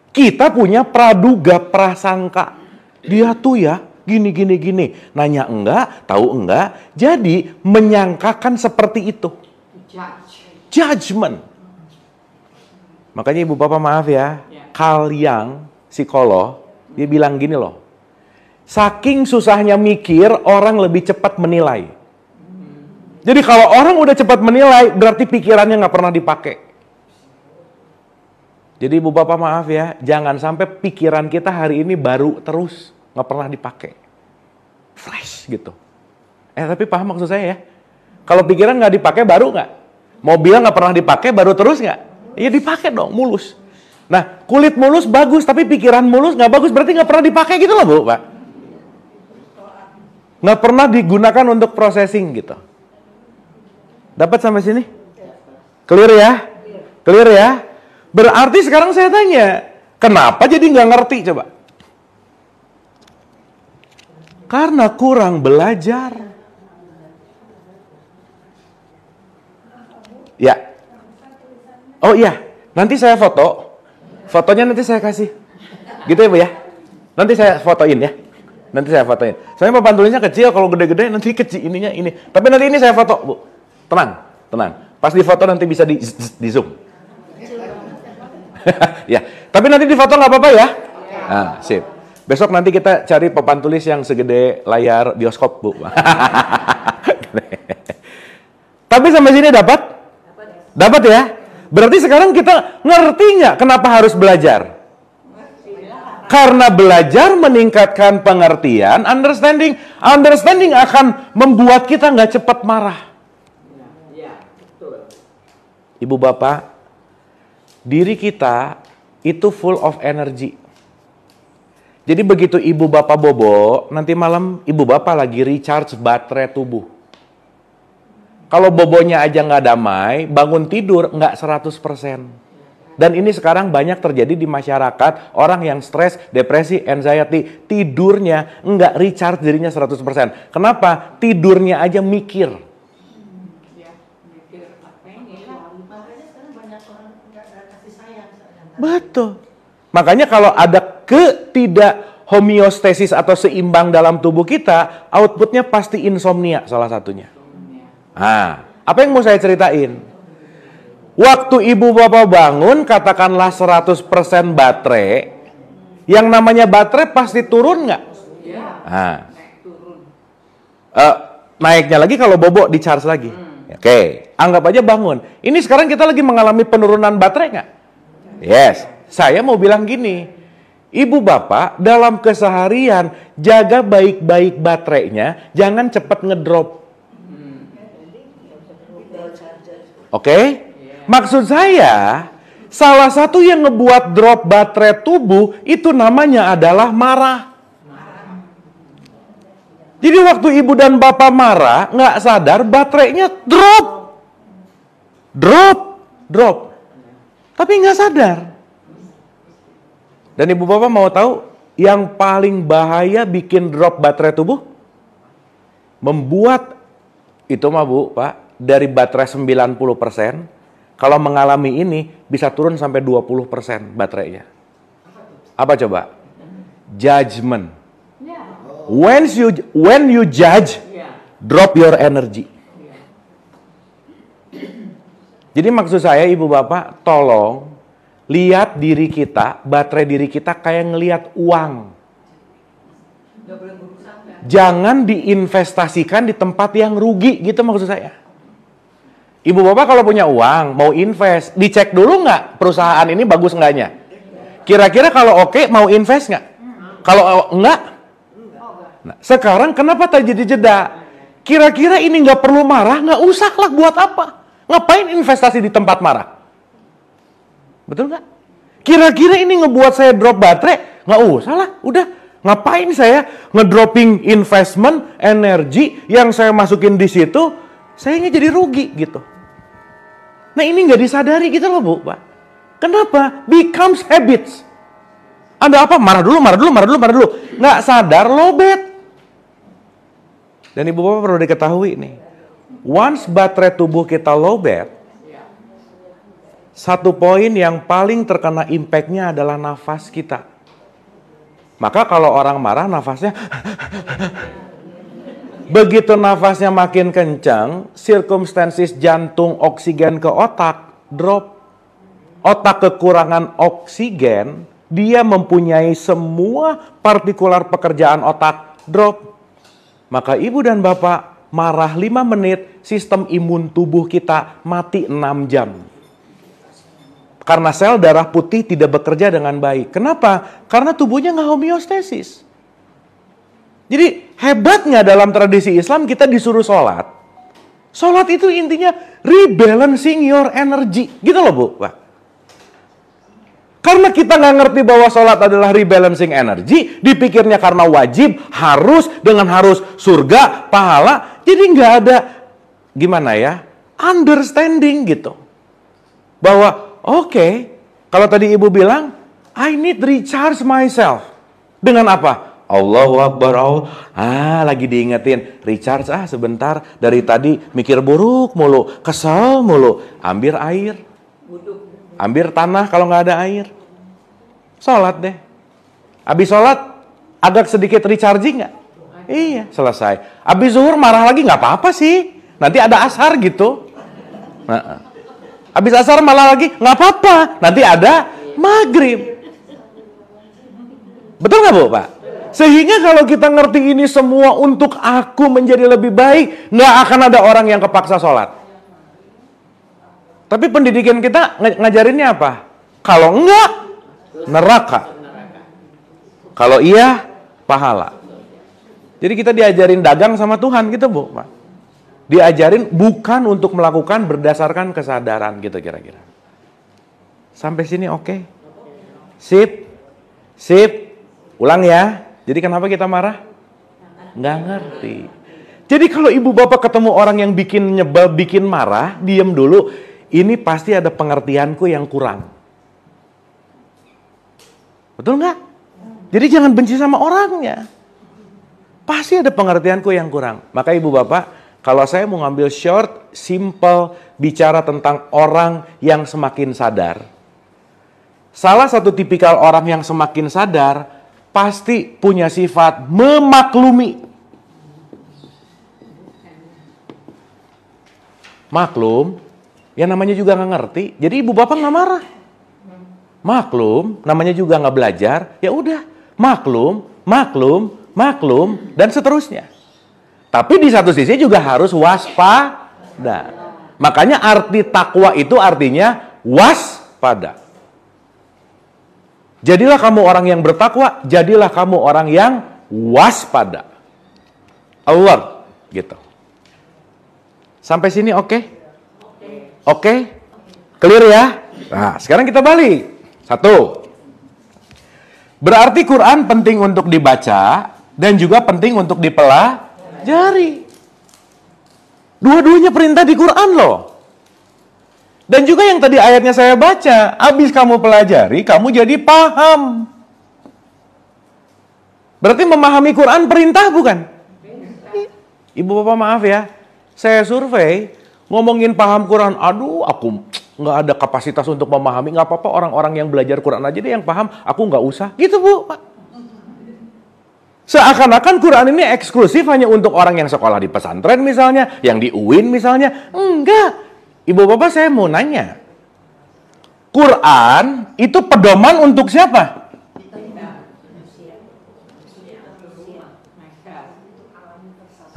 Kita punya praduga prasangka. Dia tuh ya gini. Nanya enggak, tahu enggak, jadi menyangkakan seperti itu. Judgment. Makanya ibu bapak maaf ya, Carl Jung, psikolog, dia bilang gini loh. Saking susahnya mikir, orang lebih cepat menilai. Jadi kalau orang udah cepat menilai, berarti pikirannya nggak pernah dipakai. Jadi ibu bapak maaf ya, jangan sampai pikiran kita hari ini baru terus, nggak pernah dipakai. Fresh gitu. Tapi paham maksud saya ya? Kalau pikiran nggak dipakai baru nggak? Mobil nggak pernah dipakai baru terus nggak? Iya dipakai dong, mulus. Nah, kulit mulus bagus, tapi pikiran mulus nggak bagus, berarti nggak pernah dipakai gitu loh, Bu, Pak. Nggak pernah digunakan untuk processing gitu. Dapat sampai sini? Clear ya? Clear ya? Berarti sekarang saya tanya, kenapa jadi nggak ngerti coba? Karena kurang belajar. Ya. Oh iya, nanti saya foto. Fotonya nanti saya kasih. Gitu ya, Bu ya? Nanti saya fotoin ya. Nanti saya fotoin. Soalnya papan tulisnya kecil, kalau gede-gede nanti kecil ininya ini. Tapi nanti ini saya foto, Bu. Tenang, tenang. Pas di foto nanti bisa di zoom. Ya, tapi nanti di foto nggak apa-apa ya? Nah, sip. Besok nanti kita cari papan tulis yang segede layar bioskop, Bu. Tapi sampai sini dapat? Dapat ya? Berarti sekarang kita ngerti nggak kenapa harus belajar? Karena belajar meningkatkan pengertian, understanding. Understanding akan membuat kita nggak cepat marah. Ibu bapak, diri kita itu full of energy. Jadi begitu ibu bapak bobo, nanti malam ibu bapak lagi recharge baterai tubuh. Kalau bobonya aja nggak damai, bangun tidur nggak 100%. Dan ini sekarang banyak terjadi di masyarakat, orang yang stres, depresi, anxiety, tidurnya nggak recharge dirinya 100%. Kenapa? Tidurnya aja mikir. Betul. Makanya kalau ada ketidak homeostasis atau seimbang dalam tubuh kita, outputnya pasti insomnia salah satunya. Nah, apa yang mau saya ceritain? Waktu ibu bapak bangun, katakanlah 100% baterai, yang namanya baterai pasti turun nggak? Nah, naiknya lagi kalau bobo di charge lagi. Oke, anggap aja bangun. Ini sekarang kita lagi mengalami penurunan baterai nggak? Yes, saya mau bilang gini, ibu bapak dalam keseharian jaga baik-baik baterainya, jangan cepat ngedrop. Oke? Maksud saya, salah satu yang ngebuat drop baterai tubuh itu namanya adalah marah. Jadi waktu ibu dan bapak marah, nggak sadar baterainya drop. Tapi nggak sadar. Dan ibu bapak mau tahu yang paling bahaya bikin drop baterai tubuh? Membuat, itu mah Bu, Pak, dari baterai 90%, kalau mengalami ini bisa turun sampai 20% baterainya. Apa coba? Judgment. When you judge, drop your energy. Jadi maksud saya ibu bapak, tolong lihat diri kita, baterai diri kita kayak ngelihat uang. Jangan diinvestasikan di tempat yang rugi, gitu maksud saya. Ibu bapak kalau punya uang, mau invest, dicek dulu nggak perusahaan ini bagus enggaknya? Kira-kira kalau oke, mau invest nggak? Kalau enggak? Nah, sekarang kenapa terjadi jeda? Kira-kira ini nggak perlu marah, nggak usah lah, buat apa? Ngapain investasi di tempat marah? Betul nggak? Kira-kira ini ngebuat saya drop baterai, nggak usah lah, udah. Ngapain saya ngedropping investment, energi yang saya masukin di situ, saya jadi rugi gitu. Nah ini nggak disadari gitu loh Bu, Pak. Kenapa? Becomes habits. Ada apa? Marah dulu. Nggak sadar lobet. Dan ibu bapak perlu diketahui nih. Once baterai tubuh kita lobet, satu poin yang paling terkena impact-nya adalah nafas kita. Maka kalau orang marah nafasnya begitu nafasnya makin kencang, circumstances jantung oksigen ke otak drop. Otak kekurangan oksigen, dia mempunyai semua partikular pekerjaan otak drop. Maka ibu dan bapak marah 5 menit, sistem imun tubuh kita mati 6 jam. Karena sel darah putih tidak bekerja dengan baik. Kenapa? Karena tubuhnya nggak homeostasis. Jadi hebatnya dalam tradisi Islam kita disuruh sholat. Sholat itu intinya rebalancing your energy. Gitu loh Bu, Pak. Karena kita nggak ngerti bahwa sholat adalah rebalancing energy, dipikirnya karena wajib, harus, dengan harus surga, pahala, jadi nggak ada, gimana ya, understanding gitu. Bahwa, oke, kalau tadi ibu bilang, I need recharge myself. Dengan apa? Allahu Akbar, lagi diingetin, recharge sebentar, dari tadi mikir buruk mulu, kesel mulu, ambil air. Ambil tanah kalau nggak ada air. Sholat deh. Habis sholat, agak sedikit recharging nggak? Iya, selesai. Habis zuhur marah lagi nggak apa-apa sih. Nanti ada asar gitu. Habis asar malah lagi nggak apa-apa. Nanti ada maghrib. Betul nggak Bu, Pak? Sehingga kalau kita ngerti ini semua untuk aku menjadi lebih baik, nggak akan ada orang yang kepaksa sholat. Tapi pendidikan kita ngajarinnya apa? Kalau enggak, neraka. Kalau iya, pahala. Jadi kita diajarin dagang sama Tuhan gitu Bu, Pak. Diajarin bukan untuk melakukan berdasarkan kesadaran gitu kira-kira. Sampai sini oke? Sip. Ulang ya. Jadi kenapa kita marah? Nggak ngerti. Jadi kalau ibu bapak ketemu orang yang bikin nyebel, bikin marah, diem dulu. Ini pasti ada pengertianku yang kurang. Betul nggak? Jadi jangan benci sama orangnya. Pasti ada pengertianku yang kurang. Maka ibu bapak, kalau saya mau ngambil short, simple, bicara tentang orang yang semakin sadar. Salah satu tipikal orang yang semakin sadar, pasti punya sifat memaklumi. Maklum, ya namanya juga nggak ngerti, jadi ibu bapak nggak marah. Maklum, namanya juga nggak belajar, ya udah, maklum, dan seterusnya. Tapi di satu sisi juga harus waspada. Makanya arti takwa itu artinya waspada. Jadilah kamu orang yang bertakwa, jadilah kamu orang yang waspada. Allah, gitu. Sampai sini oke? Oke? Clear ya? Nah, sekarang kita balik. 1. Berarti Quran penting untuk dibaca dan juga penting untuk dipelajari. Dua-duanya perintah di Quran loh. Dan juga yang tadi ayatnya saya baca, habis kamu pelajari, kamu jadi paham. Berarti memahami Quran perintah bukan? Ibu bapak maaf ya, saya survei, ngomongin paham Quran, aduh aku nggak ada kapasitas untuk memahami, nggak apa-apa orang-orang yang belajar Quran aja deh yang paham, aku nggak usah. Gitu Bu, Pak. Seakan-akan Quran ini eksklusif hanya untuk orang yang sekolah di pesantren misalnya, yang di UIN misalnya. Enggak. Ibu bapak saya mau nanya, Quran itu pedoman untuk siapa?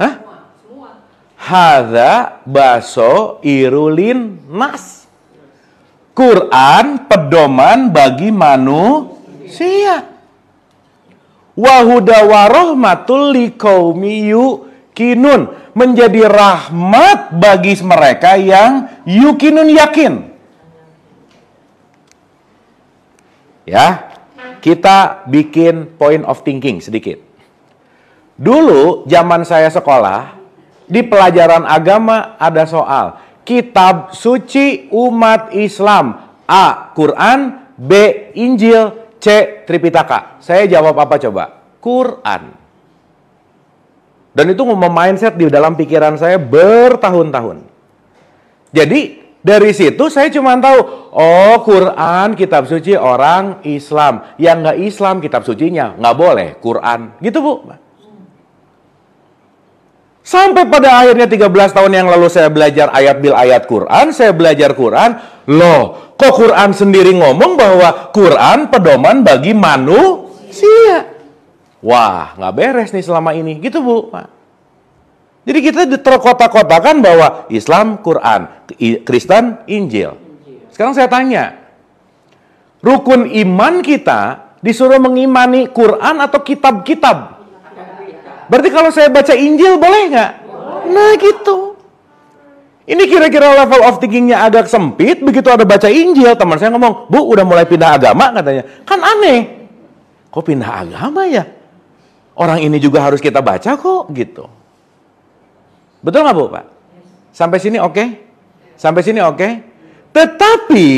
Hah? Hadza baso irulin nas. Quran pedoman bagi manusia. Wahuda warahmatul liqaumi yuqinun, menjadi rahmat bagi mereka yang yuqinun yakin. Ya, kita bikin point of thinking sedikit. Dulu zaman saya sekolah, di pelajaran agama ada soal kitab suci umat Islam. A. Quran, B. Injil, C. Tripitaka. Saya jawab apa coba? Quran. Dan itu mindset di dalam pikiran saya bertahun-tahun. Jadi dari situ saya cuma tahu, oh Quran kitab suci orang Islam. Yang nggak Islam kitab sucinya nggak boleh Quran. Gitu Bu. Sampai pada akhirnya 13 tahun yang lalu saya belajar ayat bil ayat Quran, saya belajar Quran, loh kok Quran sendiri ngomong bahwa Quran pedoman bagi manusia. Wah, nggak beres nih selama ini, gitu Bu. Jadi kita terkotak-kotakan bahwa Islam Quran, Kristen Injil. Sekarang saya tanya, rukun iman kita disuruh mengimani Quran atau kitab-kitab? Berarti kalau saya baca Injil boleh nggak? Nah gitu. Ini kira-kira level of thinkingnya agak sempit. Begitu ada baca Injil, teman saya ngomong, Bu, udah mulai pindah agama katanya. Kan aneh. Kok pindah agama ya? Orang ini juga harus kita baca kok, gitu. Betul nggak Bu, Pak? Sampai sini oke? Sampai sini oke? Tetapi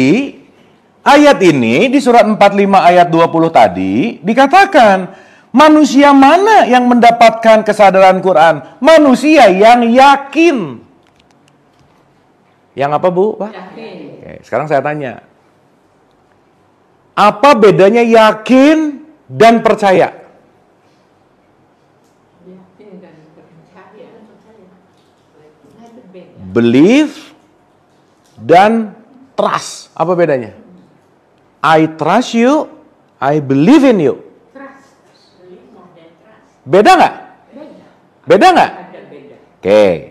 ayat ini di surat 45 ayat 20 tadi dikatakan, manusia mana yang mendapatkan kesadaran Quran? Manusia yang yakin. Yang apa Bu, Pak? Yakin. Oke, sekarang saya tanya. Apa bedanya yakin dan percaya? Yakin dan percaya. Ada beda. Believe dan trust. Apa bedanya? I trust you, I believe in you. Trust. Beda nggak? Beda. Beda nggak? Ada beda. Oke.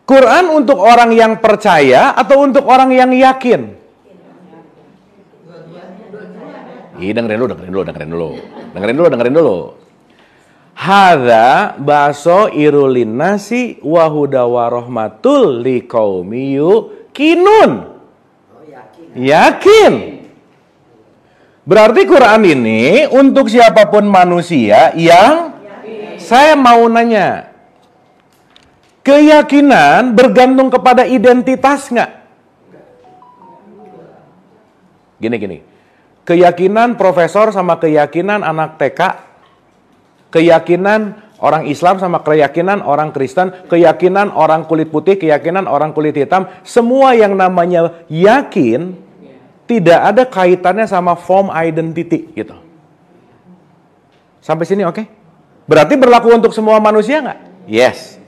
Quran untuk orang yang percaya atau untuk orang yang yakin? Ih, dengerin dulu. Hadza baso irulin nasi wahuda warohmatul liqaumi yuqinun. Yakin. Berarti Quran ini untuk siapapun manusia yang saya mau nanya. Keyakinan bergantung kepada identitas nggak? Gini. Keyakinan profesor sama keyakinan anak TK, keyakinan orang Islam sama keyakinan orang Kristen, keyakinan orang kulit putih, keyakinan orang kulit hitam, semua yang namanya yakin tidak ada kaitannya sama form identity gitu. Sampai sini oke? Berarti berlaku untuk semua manusia nggak? Yes.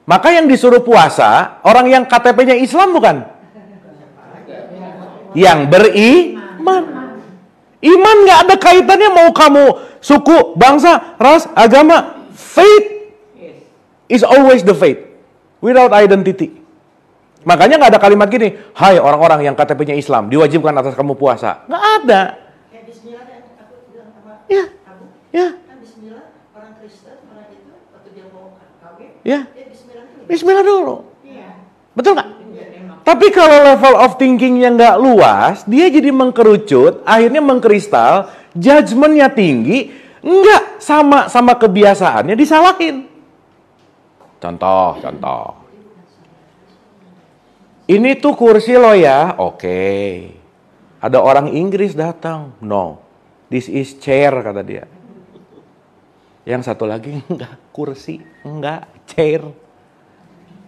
Maka yang disuruh puasa, orang yang KTP-nya Islam bukan? Yang beriman. Iman nggak ada kaitannya mau kamu suku, bangsa, ras, agama. Faith is always the faith. Without identity. Makanya nggak ada kalimat gini, hai orang-orang yang KTP-nya Islam, diwajibkan atas kamu puasa. Nggak ada. Kayak bismillah yang aku bilang sama Ya. Abu. Ya. Kan bismillah orang Kristen, orang itu waktu dia mau kawin, Ya. dia bismillah dulu. Bismillah dulu. Iya. Betul nggak? Tapi kalau level of thinkingnya nggak luas, dia jadi mengkerucut, akhirnya mengkristal, judgementnya tinggi, nggak sama kebiasaannya disalahin. Contoh. Ini tuh kursi lo ya, oke. Ada orang Inggris datang, no, this is chair kata dia. Yang satu lagi enggak, kursi, enggak, chair.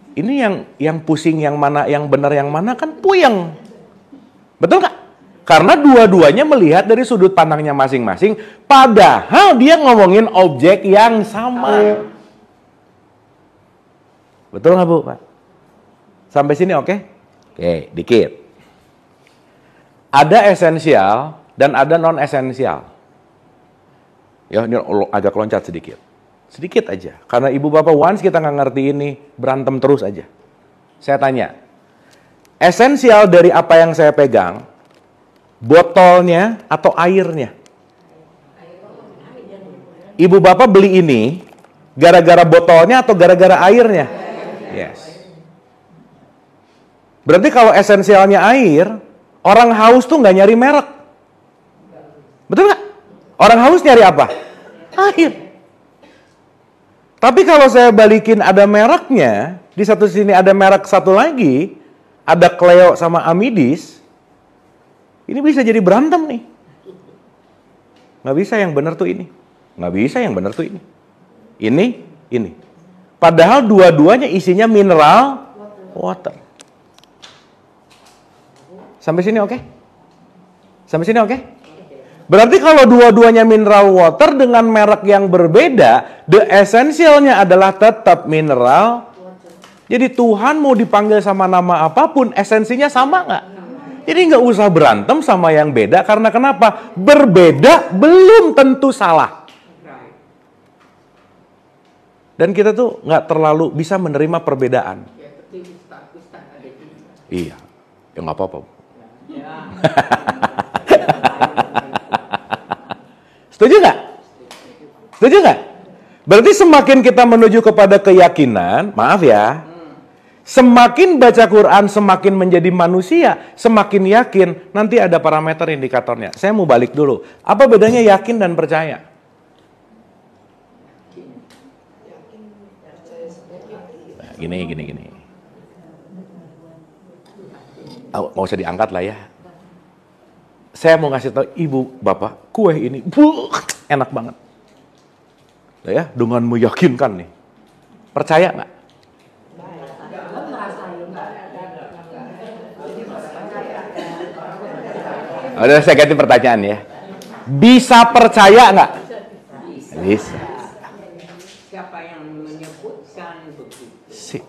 Ini yang pusing yang mana, yang benar yang mana kan puyeng. Betul nggak? Karena dua-duanya melihat dari sudut pandangnya masing-masing, padahal dia ngomongin objek yang sama. Betul nggak Bu, Pak? Sampai sini oke? Oke, dikit. Ada esensial dan ada non-esensial. Ya, ini agak loncat sedikit. Sedikit aja. Karena ibu bapak once kita nggak ngerti ini, berantem terus aja. Saya tanya, esensial dari apa yang saya pegang, botolnya atau airnya? Ibu bapak beli ini, gara-gara botolnya atau gara-gara airnya? Yes. Berarti kalau esensialnya air, orang haus tuh nggak nyari merek. Betul nggak? Orang haus nyari apa? Air. Tapi kalau saya balikin ada mereknya, di satu sini ada merek satu lagi, ada Cleo sama Amidis, ini bisa jadi berantem nih. Nggak bisa yang benar tuh ini. Nggak bisa yang benar tuh ini. Ini. Padahal dua-duanya isinya mineral water. Sampai sini oke? Sampai sini oke? Berarti kalau dua-duanya mineral water dengan merek yang berbeda, the essentialnya adalah tetap mineral. Jadi Tuhan mau dipanggil sama nama apapun, esensinya sama nggak? Jadi nggak usah berantem sama yang beda, karena kenapa? Berbeda belum tentu salah. Dan kita tuh nggak terlalu bisa menerima perbedaan. Iya, ya nggak apa-apa. Setuju nggak? Setuju nggak? Berarti semakin kita menuju kepada keyakinan, maaf ya, Semakin baca Quran, semakin menjadi manusia, semakin yakin, nanti ada parameter indikatornya. Saya mau balik dulu. Apa bedanya yakin dan percaya? Nah, gini. Oh, nggak usah diangkat lah ya. Saya mau ngasih tahu ibu, bapak, kue ini enak banget. Nah, ya, dengan meyakinkan nih. Percaya nggak? Udah, saya ganti pertanyaan ya. Bisa percaya nggak? Bisa. Siapa yang menyebutkan begitu?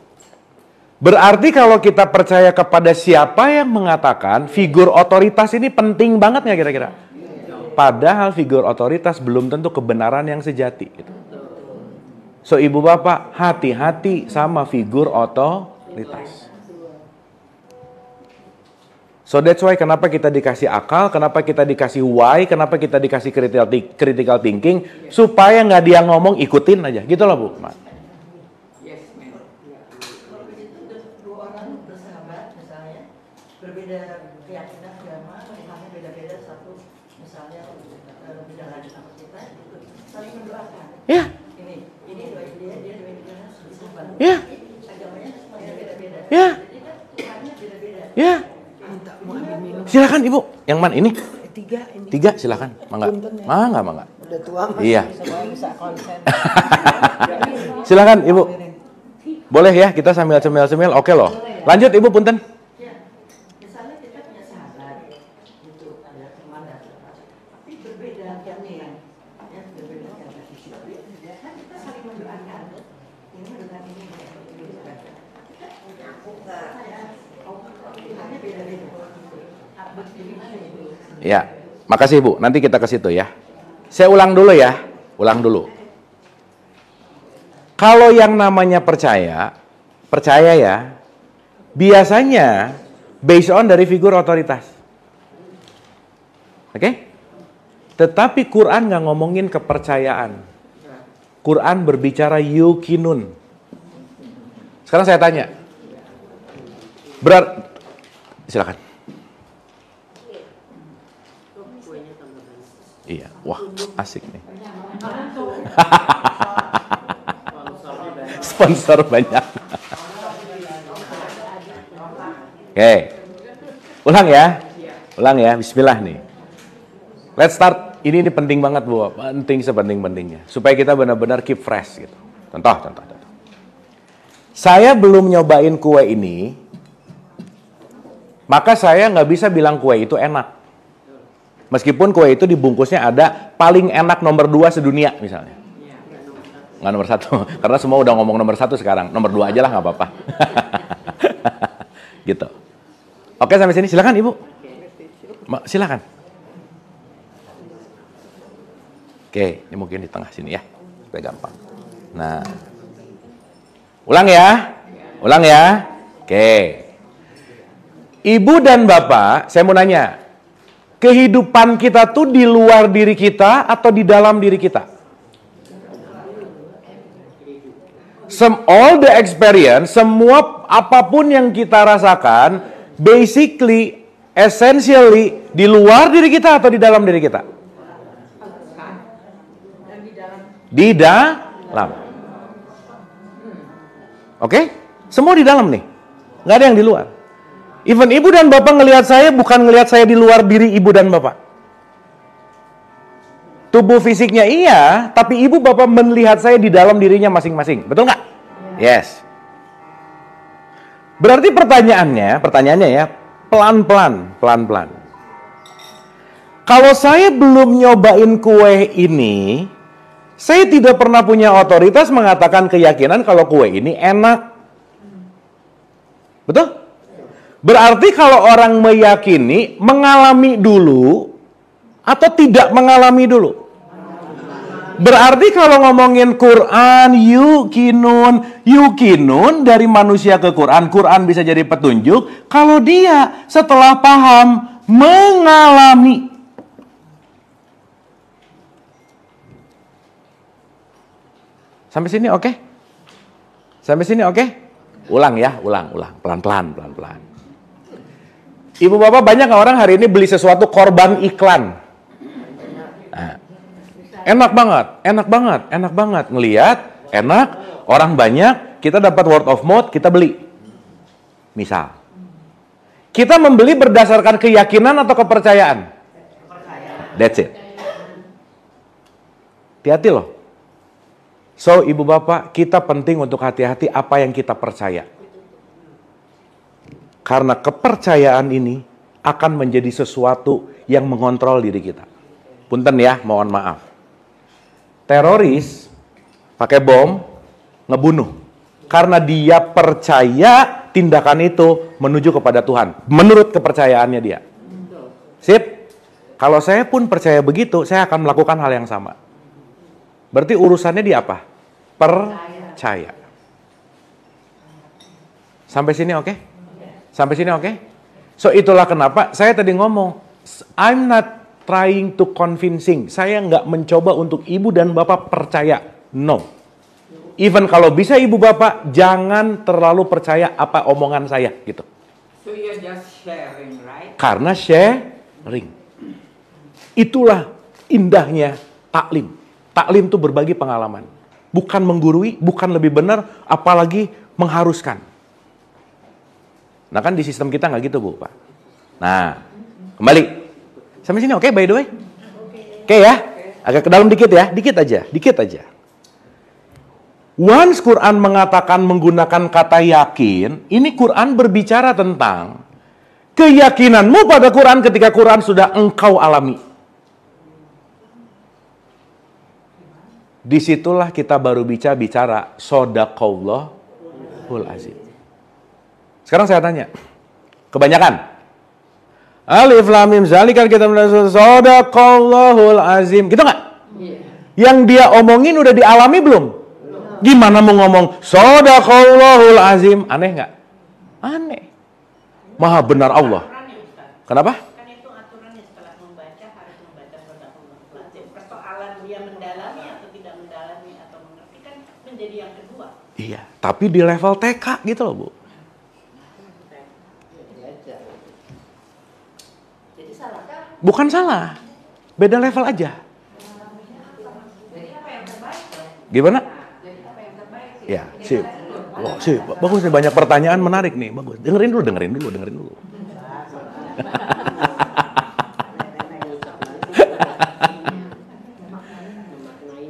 Berarti kalau kita percaya kepada siapa yang mengatakan, figur otoritas ini penting banget nggak kira-kira? Padahal figur otoritas belum tentu kebenaran yang sejati. Gitu. So ibu bapak, hati-hati sama figur otoritas. So that's why kenapa kita dikasih akal, kenapa kita dikasih why, kenapa kita dikasih critical thinking, supaya nggak dia ngomong ikutin aja, gitu loh Bu. Yes, ma'am. Kalau begitu dua orang bersahabat misalnya, berbeda keyakinan agama, misalnya beda-beda satu, misalnya beda lagi sama kita, gitu. Saling mendoakan. Ya. Ini doain dia doain dia, bersahabat. Ya. Agamanya semuanya beda-beda. Ya. Jadi kan Tuhannya beda-beda. Ya. Silakan Ibu. Yang mana ini? Tiga ini. Tiga silakan. Mangga. Mangga. Udah tua masih Iya. bisa konsen. Silakan Ibu. Boleh ya kita sambil cemil-cemil. Oke loh. Lanjut Ibu punten. Ya, misalnya kita punya sahabat, gitu, ada teman dan sebagainya. Tapi berbeda keyakinan, ya berbeda keyakinan. Tapi kan kita saling mendoakan. Ini mendoakan ini, ini mendoakan. Kita aku saya, Tuhannya beda-beda. Ya. Makasih Bu. Nanti kita ke situ ya. Saya ulang dulu ya. Ulang dulu. Kalau yang namanya percaya ya, biasanya based on dari figur otoritas. Oke? Tetapi Quran nggak ngomongin kepercayaan. Quran berbicara yukinun. Sekarang saya tanya. Silakan. Iya, wah asik nih. Sponsor banyak. Oke, ulang ya, Bismillah nih. Let's start. Ini penting banget Bu, penting sepenting-pentingnya, supaya kita benar-benar keep fresh gitu. Contoh. Saya belum nyobain kue ini, maka saya nggak bisa bilang kue itu enak. Meskipun kue itu dibungkusnya ada paling enak nomor 2 sedunia misalnya. Nggak nomor 1, karena semua udah ngomong nomor 1 sekarang. Nomor 2 aja lah nggak apa-apa. Gitu. Oke sampai sini silakan Ibu. Silakan. Oke, ini mungkin di tengah sini ya, supaya gampang. Nah, ulang ya. Oke. Ibu dan Bapak, saya mau nanya. Kehidupan kita tuh di luar diri kita atau di dalam diri kita? All the experience, semua apapun yang kita rasakan, basically, essentially, di luar diri kita atau di dalam diri kita? Di dalam. Oke? Semua di dalam nih. Nggak ada yang di luar. Even ibu dan bapak ngelihat saya bukan ngelihat saya di luar diri ibu dan bapak. Tubuh fisiknya iya, tapi ibu bapak melihat saya di dalam dirinya masing-masing. Betul nggak? Yes. Berarti pertanyaannya ya, pelan-pelan. Kalau saya belum nyobain kue ini, saya tidak pernah punya otoritas mengatakan keyakinan kalau kue ini enak. Betul? Berarti kalau orang meyakini, mengalami dulu atau tidak mengalami dulu? Berarti kalau ngomongin Quran, yukinun dari manusia ke Quran, Quran bisa jadi petunjuk kalau dia setelah paham mengalami. Sampai sini oke? Ulang ya, ulang. Pelan-pelan. Ibu bapak, banyak nggak orang hari ini beli sesuatu korban iklan? Nah, enak banget. Ngelihat, enak, orang banyak, kita dapat word of mouth, kita beli. Misal, kita membeli berdasarkan keyakinan atau kepercayaan? That's it. Hati-hati loh. So, ibu bapak, kita penting untuk hati-hati apa yang kita percaya. Karena kepercayaan ini akan menjadi sesuatu yang mengontrol diri kita. Punten ya, mohon maaf. Teroris pakai bom ngebunuh karena dia percaya tindakan itu menuju kepada Tuhan menurut kepercayaannya dia. Sip. Kalau saya pun percaya begitu, saya akan melakukan hal yang sama. Berarti urusannya di apa? Percaya. Sampai sini oke? Sampai sini oke? So itulah kenapa saya tadi ngomong, I'm not trying to convincing. Saya nggak mencoba untuk ibu dan bapak percaya. No. Even kalau bisa ibu bapak, jangan terlalu percaya apa omongan saya gitu. So you're just sharing, right? Karena sharing. Itulah indahnya taklim. Taklim itu berbagi pengalaman. Bukan menggurui, bukan lebih benar, apalagi mengharuskan. Nah kan di sistem kita nggak gitu Bu, Pak. Nah, kembali. Sampai sini oke, by the way? Oke ya? Agak ke dalam dikit ya, dikit aja. Once Quran mengatakan menggunakan kata yakin, ini Quran berbicara tentang keyakinanmu pada Quran ketika Quran sudah engkau alami. Disitulah kita baru bicara Shadaqallahul Azim. Sekarang saya tanya, kebanyakan Alif Lam Mim zalikal kitab Shadaqallahul Azim, gitu nggak? Yang dia omongin udah dialami belum? Gimana mau ngomong Shadaqallahul Azim? Aneh nggak? Aneh. Maha benar Allah. Kenapa? Kan itu aturannya setelah membaca harus membaca Shadaqallahul Azim. Persoalan dia mendalami atau tidak mendalami atau mengerti kan menjadi yang kedua. Iya, tapi di level TK gitu loh Bu. Jadi salahkah? Bukan salah, beda level aja. Gimana? Ya, sip. Wah, sip. Bagus nih, banyak pertanyaan menarik nih. Bagus. Dengerin dulu.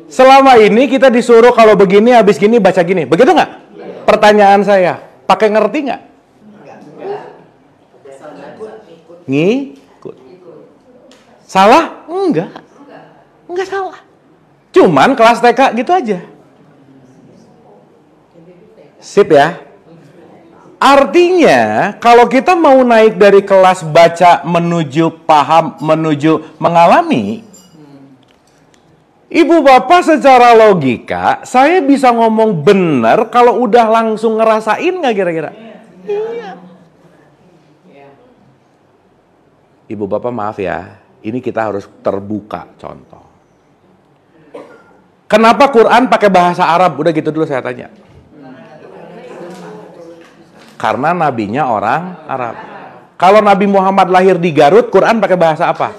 Selama ini kita disuruh kalau begini, habis gini, baca gini. Begitu nggak? Pertanyaan saya, pakai ngerti nggak? Ngikut. Salah? Enggak salah. Cuman kelas TK gitu aja. Sip ya. Artinya kalau kita mau naik dari kelas baca menuju paham, menuju mengalami, ibu bapak secara logika, saya bisa ngomong benar kalau udah langsung ngerasain nggak kira-kira? Iya. Ibu bapak maaf ya, ini kita harus terbuka contoh. Kenapa Quran pakai bahasa Arab? Udah gitu dulu saya tanya. Karena nabinya orang Arab. Kalau Nabi Muhammad lahir di Garut, Quran pakai bahasa apa?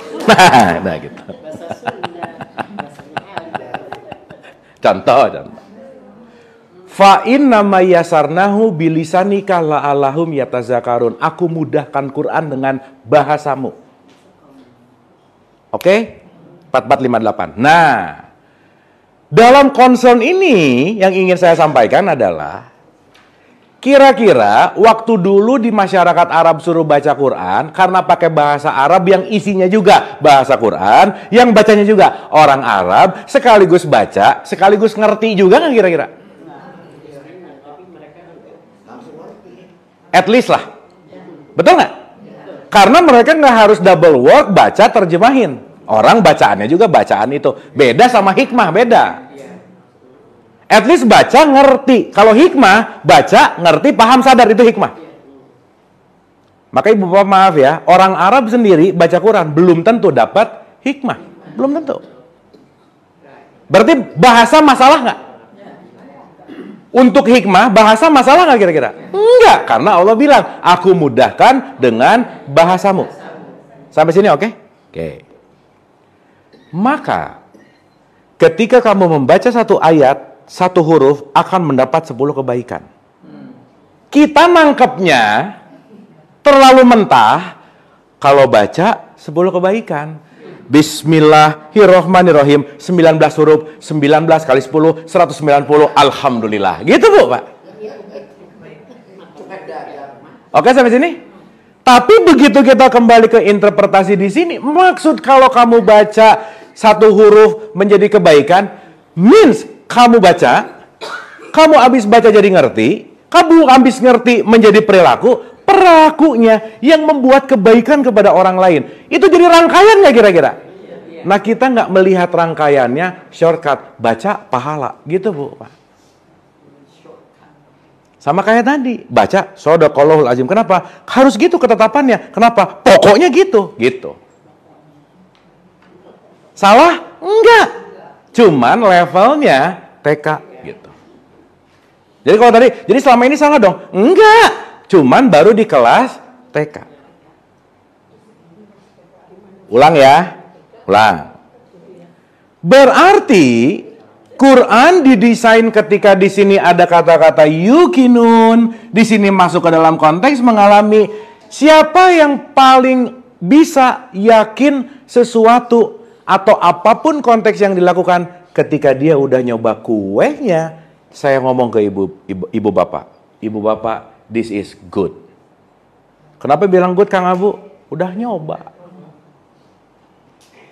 Nah gitu. Contoh. Fa inna ma yasarnahu bilisanika la'allahum yatazakarun. Aku mudahkan Quran dengan bahasamu. Oke? 4458. Nah, dalam concern ini yang ingin saya sampaikan adalah kira-kira waktu dulu di masyarakat Arab suruh baca Quran karena pakai bahasa Arab yang isinya juga bahasa Quran, yang bacanya juga orang Arab, sekaligus baca, sekaligus ngerti juga nggak kira-kira? At least lah. Betul nggak? Karena mereka nggak harus double work baca terjemahin. Orang bacaannya juga bacaan itu. Beda sama hikmah, beda. At least baca ngerti. Kalau hikmah, baca ngerti, paham, sadar, itu hikmah. Maka ibu bapak maaf ya, orang Arab sendiri baca Quran belum tentu dapat hikmah. Belum tentu. Berarti bahasa masalah nggak? Untuk hikmah, bahasa masalah nggak kira-kira? Enggak, karena Allah bilang, aku mudahkan dengan bahasamu. Sampai sini oke? Oke. Maka, ketika kamu membaca satu ayat, satu huruf, akan mendapat 10 kebaikan. Kita nangkepnya terlalu mentah, kalau baca 10 kebaikan. Bismillahirrohmanirrohim, 19 huruf, 19 kali 10, 190, Alhamdulillah. Gitu Bu, Pak. Oke sampai sini? Tapi begitu kita kembali ke interpretasi di sini, maksud kalau kamu baca satu huruf menjadi kebaikan, means kamu baca, kamu habis baca jadi ngerti, kamu habis ngerti menjadi perilaku, pelakunya yang membuat kebaikan kepada orang lain. Itu jadi rangkaian nggak kira-kira? Nah kita nggak melihat rangkaiannya, shortcut, baca pahala. Gitu Bu, Pak. Sama kayak tadi, baca Shadaqallahul Azim. Kenapa? Harus gitu ketetapannya. Kenapa? Pokoknya gitu. Gitu. Salah? Enggak. Cuman levelnya TK. Gitu. Jadi kalau tadi, jadi selama ini salah dong? Enggak. Cuman baru di kelas TK. Ulang ya. Ulang. Berarti Quran didesain ketika di sini ada kata-kata yukinun, di sini masuk ke dalam konteks mengalami siapa yang paling bisa yakin sesuatu atau apapun konteks yang dilakukan ketika dia udah nyoba kuenya. Saya ngomong ke ibu bapak, this is good. Kenapa bilang good Kang Abu? Udah nyoba.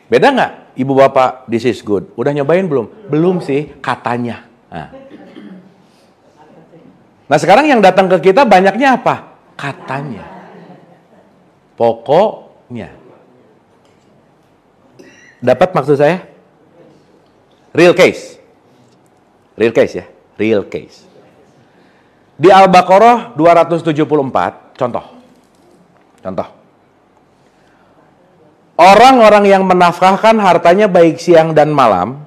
Beda nggak? Ibu bapak, this is good. Udah nyobain belum? Belum sih, katanya. Nah sekarang yang datang ke kita banyaknya apa? Katanya. Pokoknya. Dapat maksud saya? Real case. Real case ya. Real case. Di Al-Baqarah 274, contoh. Orang-orang yang menafkahkan hartanya baik siang dan malam,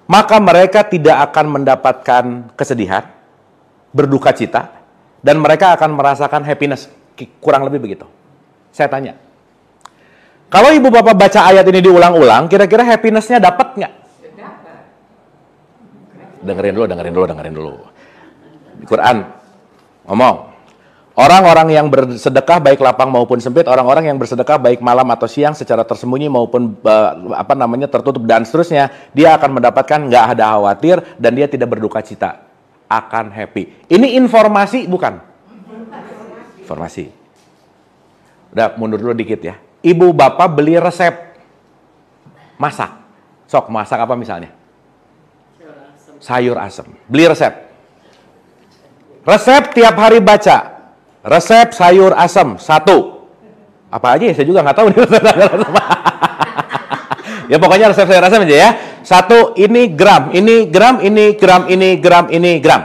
maka mereka tidak akan mendapatkan kesedihan, berduka cita, dan mereka akan merasakan happiness. Kurang lebih begitu. Saya tanya. Kalau ibu bapak baca ayat ini diulang-ulang, kira-kira happiness-nya dapat nggak? Dengerin dulu. Di Quran ngomong, orang-orang yang bersedekah baik lapang maupun sempit, orang-orang yang bersedekah baik malam atau siang secara tersembunyi maupun tertutup dan seterusnya, dia akan mendapatkan nggak ada khawatir dan dia tidak berduka cita, akan happy. Ini informasi bukan? Informasi. Udah mundur dulu dikit ya. Ibu bapak beli resep masak. Sok masak apa misalnya? Sayur asem. Beli resep. Resep tiap hari baca. Resep sayur asem 1. Apa aja ya? Saya juga nggak tahu. Ya pokoknya resep sayur asem aja ya. 1 ini gram, ini gram, ini gram, ini gram, ini gram.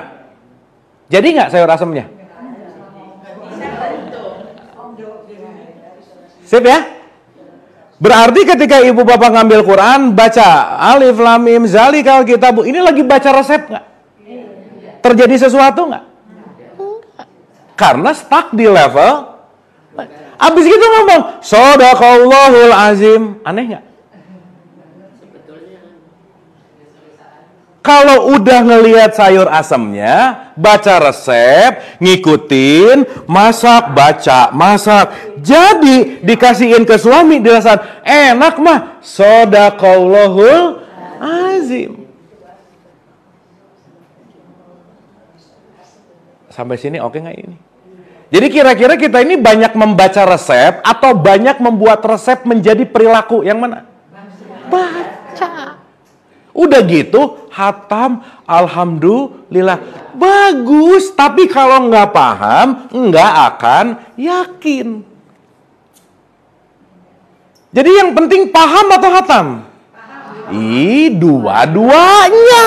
Jadi nggak sayur asemnya? Sip ya? Berarti ketika ibu bapak ngambil Quran, baca Alif Lam Mim Zalikal Kitabu, ini lagi baca resep nggak? Terjadi sesuatu nggak? Karena stuck di level. Abis gitu ngomong Shadaqallahul Azim. Aneh nggak? Kalau udah ngelihat sayur asemnya, baca resep, ngikutin, masak, baca, masak. Jadi dikasihin ke suami, dirasakan enak mah. Shadaqallahul Azim. Sampai sini oke nggak ini? Jadi kira-kira kita ini banyak membaca resep atau banyak membuat resep menjadi perilaku yang mana? Baca. Udah gitu, hatam, alhamdulillah. Bagus, tapi kalau nggak paham, nggak akan yakin. Jadi yang penting paham atau hatam? Dua-duanya.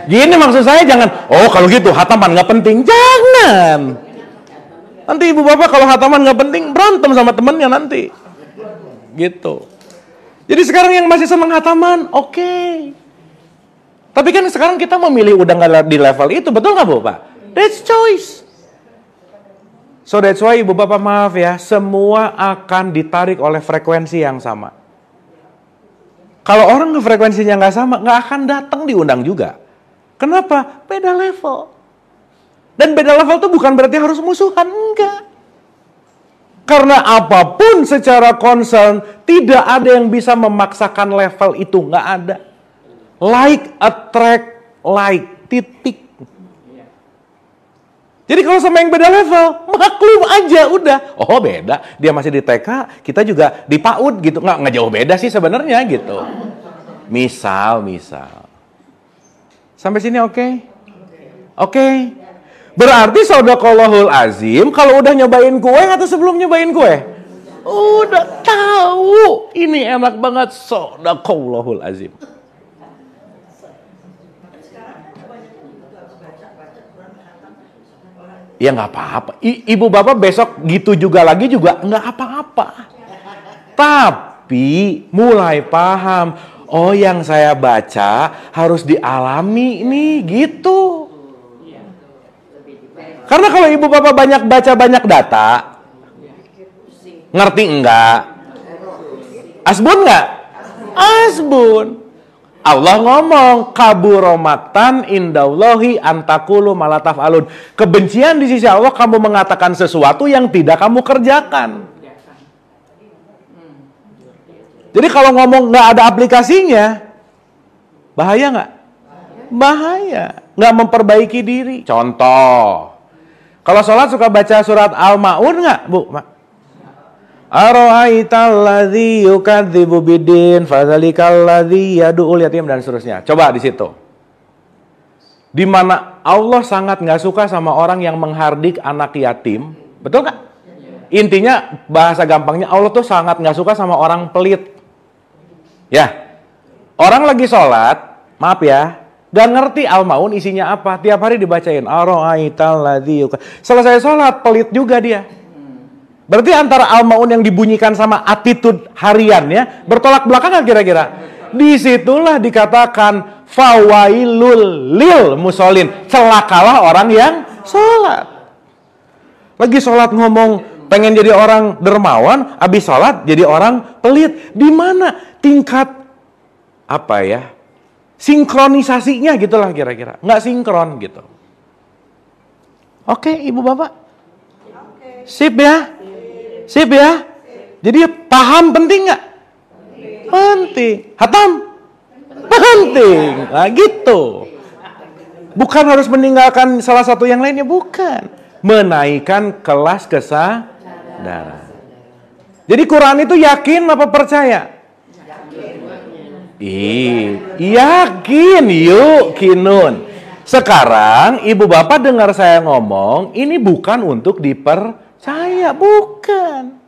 Gini maksud saya, jangan, oh kalau gitu hataman nggak penting. Jangan. Nanti ibu bapak kalau hataman nggak penting, berantem sama temennya nanti. gitu. Jadi sekarang yang masih senang hataman, oke. Tapi kan sekarang kita memilih udah nggak di level itu, betul nggak Bu Pak? That's choice. So that's why Ibu Bapak maaf ya, semua akan ditarik oleh frekuensi yang sama. Kalau orang ke frekuensinya nggak sama, nggak akan datang diundang juga. Kenapa? Beda level. Dan beda level itu bukan berarti harus musuhan, enggak. Karena apapun secara concern, tidak ada yang bisa memaksakan level itu, nggak ada. Like attract like, titik. Jadi kalau sama yang beda level, maklum aja udah. Oh beda, dia masih di TK, kita juga di PAUD gitu. Nggak jauh beda sih sebenarnya gitu. Misal. Sampai sini oke? Oke. Berarti Shadaqallahul Azim kalau udah nyobain kue atau sebelum nyobain kue? Udah tahu. Ini enak banget. Shadaqallahul Azim. Ya nggak apa-apa. Ibu bapak besok gitu juga lagi juga nggak apa-apa. Tapi mulai paham. Oh yang saya baca harus dialami nih gitu. Karena kalau ibu bapak banyak baca banyak data, ngerti enggak? Asbun enggak? Asbun. Allah ngomong kaburomatan indallahi antakulu malataf alun. Kebencian di sisi Allah kamu mengatakan sesuatu yang tidak kamu kerjakan. Jadi kalau ngomong nggak ada aplikasinya, bahaya nggak? Bahaya. Nggak memperbaiki diri. Contoh. Kalau sholat suka baca surat Al-Ma'un nggak, Bu? Ara'aital ladzi yukadzibu bidin fadzalikal ladzi yad'ul yatim dan seterusnya. Coba di situ. Di mana Allah sangat nggak suka sama orang yang menghardik anak yatim. Betul nggak? Intinya bahasa gampangnya Allah tuh sangat nggak suka sama orang pelit. Ya. Orang lagi sholat, maaf ya, gak ngerti Al-Ma'un isinya apa. Tiap hari dibacain. Ara'aital ladzi selesai sholat, pelit juga dia. Berarti antara Al-Ma'un yang dibunyikan sama attitude hariannya bertolak belakang nggak kira-kira? Disitulah dikatakan fawailul lil musholin. Celakalah orang yang sholat. Lagi sholat ngomong pengen jadi orang dermawan, habis sholat jadi orang pelit. Di mana tingkat apa ya? Sinkronisasinya gitulah kira-kira. Nggak sinkron gitu. Oke, Ibu Bapak. Sip ya? Sip ya? Jadi paham penting nggak? Penting. Hatam? Penting. Nah gitu. Bukan harus meninggalkan salah satu yang lainnya, bukan. Menaikkan kelas kesadaran. Jadi Quran itu yakin apa percaya? Yakin, yuk kinun. Sekarang ibu bapak dengar saya ngomong, ini bukan untuk dipercaya, bukan.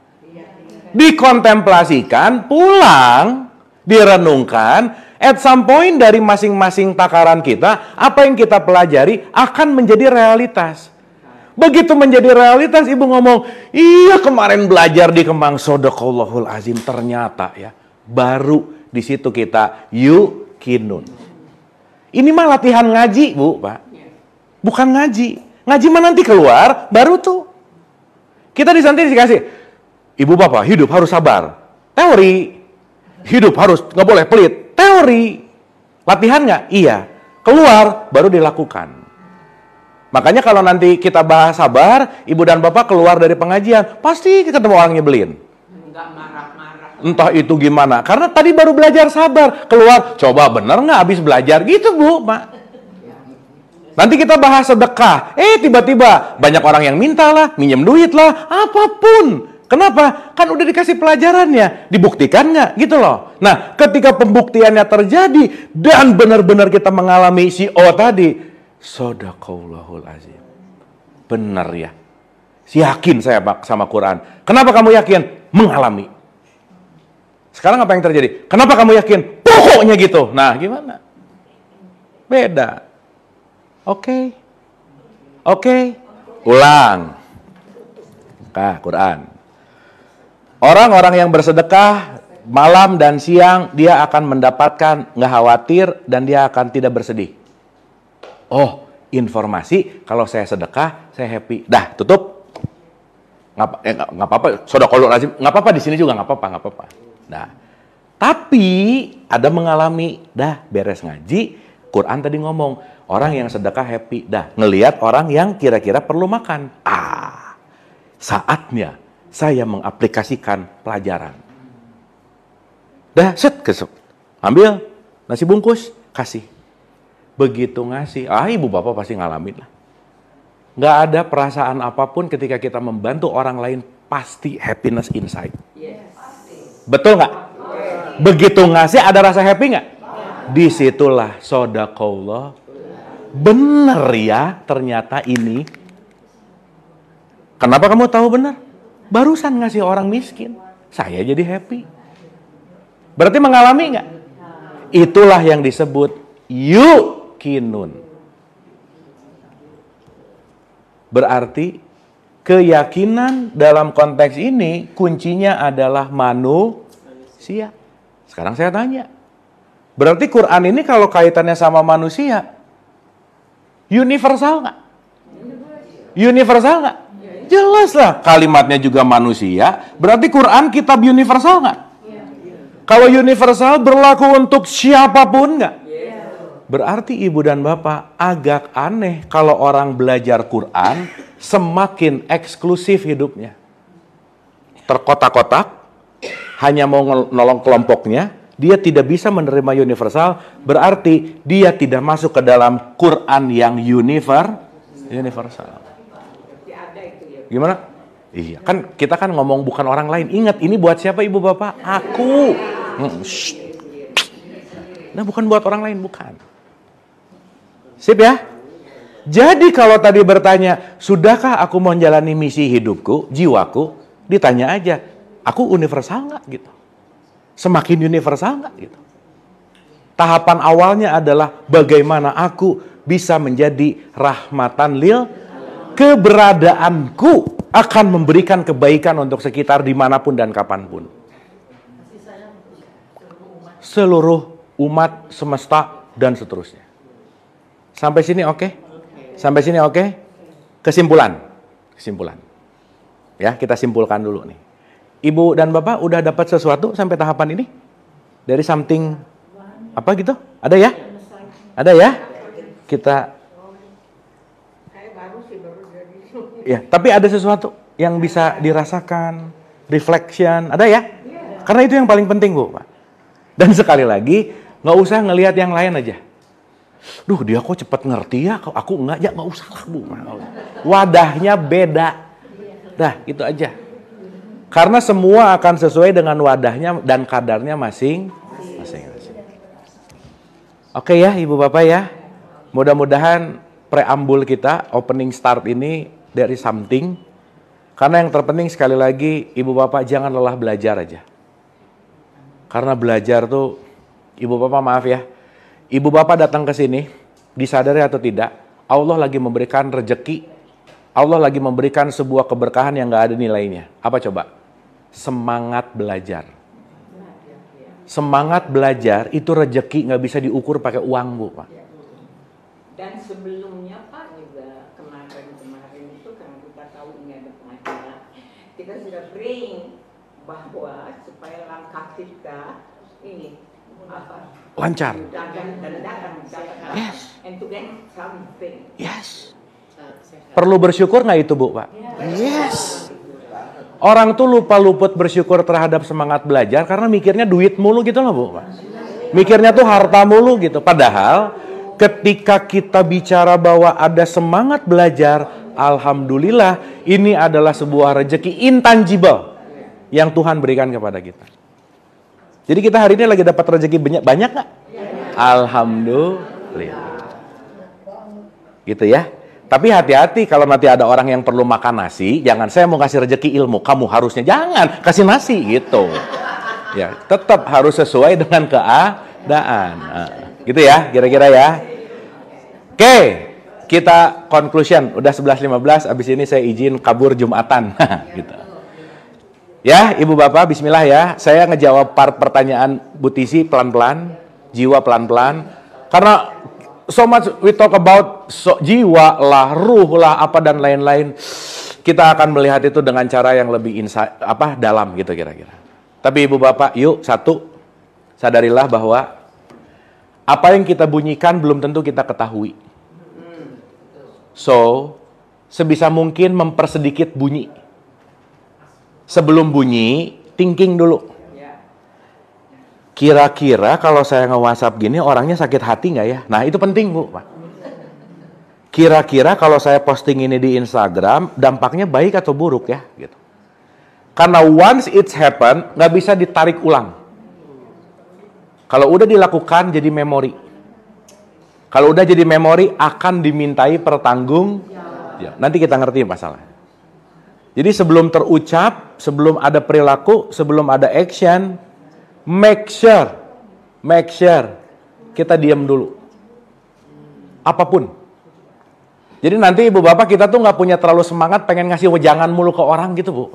Dikontemplasikan, pulang, direnungkan, at some point dari masing-masing takaran kita, apa yang kita pelajari akan menjadi realitas. Begitu menjadi realitas, ibu ngomong, iya kemarin belajar di Kemang, Shadaqallahul Azim, ternyata ya, baru di situ kita yukinun. Ini mah latihan ngaji, Bu, Pak. Bukan ngaji. Ngaji mah nanti keluar, baru tuh. Kita di santai dikasih, Ibu Bapak, hidup harus sabar. Teori. Hidup harus, nggak boleh pelit. Teori. Latihan nggak? Iya. Keluar, baru dilakukan. Makanya kalau nanti kita bahas sabar, Ibu dan Bapak keluar dari pengajian, pasti ketemu orang nyebelin. Enggak marah-marah. Entah itu gimana, karena tadi baru belajar sabar, keluar, coba bener nggak habis belajar gitu, Bu, Pak. Nanti kita bahas sedekah, tiba-tiba banyak orang yang minta lah, minjem duit lah, apapun. Kenapa? Kan udah dikasih pelajarannya, dibuktikan nggak? Gitu loh. Nah, ketika pembuktiannya terjadi dan benar-benar kita mengalami si O tadi, Shadaqallahul Azim. Benar ya. Yakin saya sama Quran. Kenapa kamu yakin? Mengalami. Sekarang apa yang terjadi? Kenapa kamu yakin? Pokoknya gitu. Nah, gimana? Beda. Oke. Ulang. Quran. Orang-orang yang bersedekah malam dan siang dia akan mendapatkan, nggak khawatir, dan dia akan tidak bersedih. Oh, informasi kalau saya sedekah, saya happy. Dah, tutup. Nggak apa-apa, sodaqallahul azim, nggak apa-apa di sini juga nggak apa-apa. Nah, tapi ada mengalami, dah beres ngaji, Quran tadi ngomong, orang yang sedekah happy, dah ngelihat orang yang kira-kira perlu makan. Saatnya saya mengaplikasikan pelajaran. Dah, ambil nasi bungkus, kasih. Begitu ngasih, ibu bapak pasti ngalamin lah. Nggak ada perasaan apapun ketika kita membantu orang lain, pasti happiness inside. Betul nggak? Begitu ngasih ada rasa happy nggak? Disitulah sodaqallah. Bener ya ternyata ini. Kenapa kamu tahu benar? Barusan ngasih orang miskin, saya jadi happy. Berarti mengalami nggak? Itulah yang disebut yuqinun. Berarti keyakinan dalam konteks ini kuncinya adalah manusia. Sekarang saya tanya, berarti Quran ini kalau kaitannya sama manusia, universal nggak? Universal nggak? Jelas lah, kalimatnya juga manusia, berarti Quran kitab universal nggak? Kalau universal berlaku untuk siapapun nggak? Berarti ibu dan bapak agak aneh kalau orang belajar Quran semakin eksklusif hidupnya. Terkotak-kotak, hanya mau nolong kelompoknya, dia tidak bisa menerima universal, berarti dia tidak masuk ke dalam Quran yang universal. Gimana? Iya, kan kita kan ngomong bukan orang lain. Ingat, ini buat siapa ibu bapak? Aku. Nah, bukan buat orang lain, bukan. Sip ya? Jadi kalau tadi bertanya, sudahkah aku menjalani misi hidupku, jiwaku? Ditanya aja, aku universal nggak gitu? Semakin universal nggak gitu? Tahapan awalnya adalah bagaimana aku bisa menjadi rahmatan lil, keberadaanku akan memberikan kebaikan untuk sekitar dimanapun dan kapanpun. Seluruh umat, semesta, dan seterusnya. Sampai sini oke? Sampai sini oke? Kesimpulan. Ya, kita simpulkan dulu nih. Ibu dan bapak udah dapat sesuatu sampai tahapan ini? Dari something apa gitu? Ada ya? Ada ya? Kita ya, tapi ada sesuatu yang bisa dirasakan, reflection, ada ya? Karena itu yang paling penting, Bu. Dan sekali lagi, nggak usah ngelihat yang lain aja. Duh, dia kok cepet ngerti ya, aku enggak, ya nggak usah lah, Bu. Wadahnya beda. Dah, itu aja. Karena semua akan sesuai dengan wadahnya dan kadarnya masing-masing. Oke ya, Ibu Bapak ya. Mudah-mudahan preambul kita, opening start ini dari something. Karena yang terpenting sekali lagi, Ibu Bapak jangan lelah belajar aja. Karena belajar tuh, Ibu Bapak maaf ya, Ibu Bapak datang ke sini, disadari atau tidak, Allah lagi memberikan rejeki, Allah lagi memberikan sebuah keberkahan yang gak ada nilainya. Apa coba? Semangat belajar. Semangat belajar itu rejeki gak bisa diukur pakai uang, Bu, Pak. Dan sebelumnya Pak juga kemarin itu karena kita tahu ini ada pengajian, kita sudah praying bahwa supaya langkah kita ini apa? Lancar. Dan datang. Yes. And to get something. Yes. Perlu bersyukur nggak itu, Bu, Pak? Yes. Orang tuh lupa luput bersyukur terhadap semangat belajar karena mikirnya duit mulu gitu loh, Bu, Pak. Mikirnya tuh harta mulu gitu. Padahal ketika kita bicara bahwa ada semangat belajar, alhamdulillah ini adalah sebuah rezeki intangible yang Tuhan berikan kepada kita. Jadi kita hari ini lagi dapat rezeki banyak nggak? Alhamdulillah. Gitu ya. Tapi hati-hati kalau nanti ada orang yang perlu makan nasi, jangan saya mau kasih rezeki ilmu, kamu harusnya jangan kasih nasi gitu. Ya, tetap harus sesuai dengan keadaan. Nah, gitu ya, kira-kira ya. Oke, kita conclusion. Udah 11.15, abis ini saya izin kabur Jumatan. Gitu. Ya, Ibu Bapak, bismillah ya. Saya ngejawab pertanyaan Bu Tisi pelan-pelan, jiwa pelan-pelan. Karena so much we talk about jiwa lah, ruh lah, apa dan lain-lain. Kita akan melihat itu dengan cara yang lebih dalam gitu kira-kira. Tapi Ibu Bapak, yuk satu, sadarilah bahwa apa yang kita bunyikan belum tentu kita ketahui. So, sebisa mungkin mempersedikit bunyi. Sebelum bunyi, thinking dulu. Kira-kira kalau saya nge-WhatsApp gini, orangnya sakit hati nggak ya? Nah, itu penting, Bu. Kira-kira kalau saya posting ini di Instagram, dampaknya baik atau buruk ya? Gitu. Karena once it's happen, nggak bisa ditarik ulang. Kalau udah dilakukan, jadi memori. Kalau udah jadi memori, akan dimintai pertanggung. Ya, nanti kita ngerti masalah. Jadi sebelum terucap, sebelum ada perilaku, sebelum ada action, make sure kita diam dulu. Apapun. Jadi nanti Ibu Bapak kita tuh nggak punya terlalu semangat pengen ngasih wejangan mulu ke orang gitu, Bu.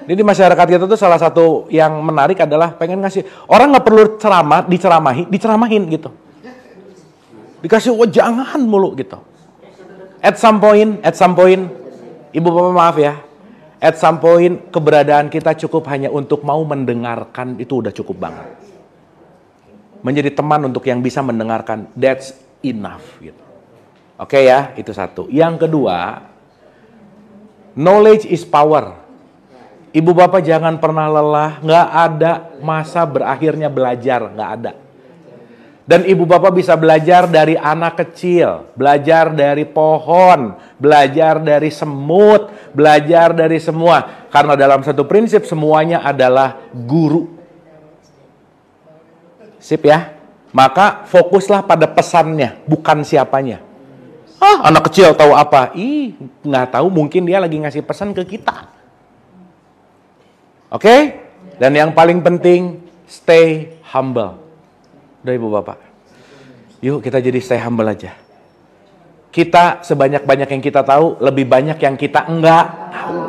Jadi di masyarakat kita tuh salah satu yang menarik adalah pengen ngasih. Orang nggak perlu ceramah, diceramahin gitu. Dikasih wejangan mulu gitu. At some point, Ibu Bapak maaf ya, at some point keberadaan kita cukup hanya untuk mau mendengarkan, itu udah cukup banget. Menjadi teman untuk yang bisa mendengarkan, that's enough gitu. Oke ya, itu satu. Yang kedua, knowledge is power. Ibu Bapak jangan pernah lelah, nggak ada masa berakhirnya belajar, nggak ada. Dan Ibu Bapak bisa belajar dari anak kecil, belajar dari pohon, belajar dari semut, belajar dari semua. Karena dalam satu prinsip semuanya adalah guru. Sip ya? Maka fokuslah pada pesannya, bukan siapanya. Anak kecil tahu apa? Nggak tahu, mungkin dia lagi ngasih pesan ke kita. Oke? Dan yang paling penting, stay humble. Udah Ibu Bapak. Yuk kita jadi stay humble aja. Kita sebanyak-banyak yang kita tahu, lebih banyak yang kita enggak tahu.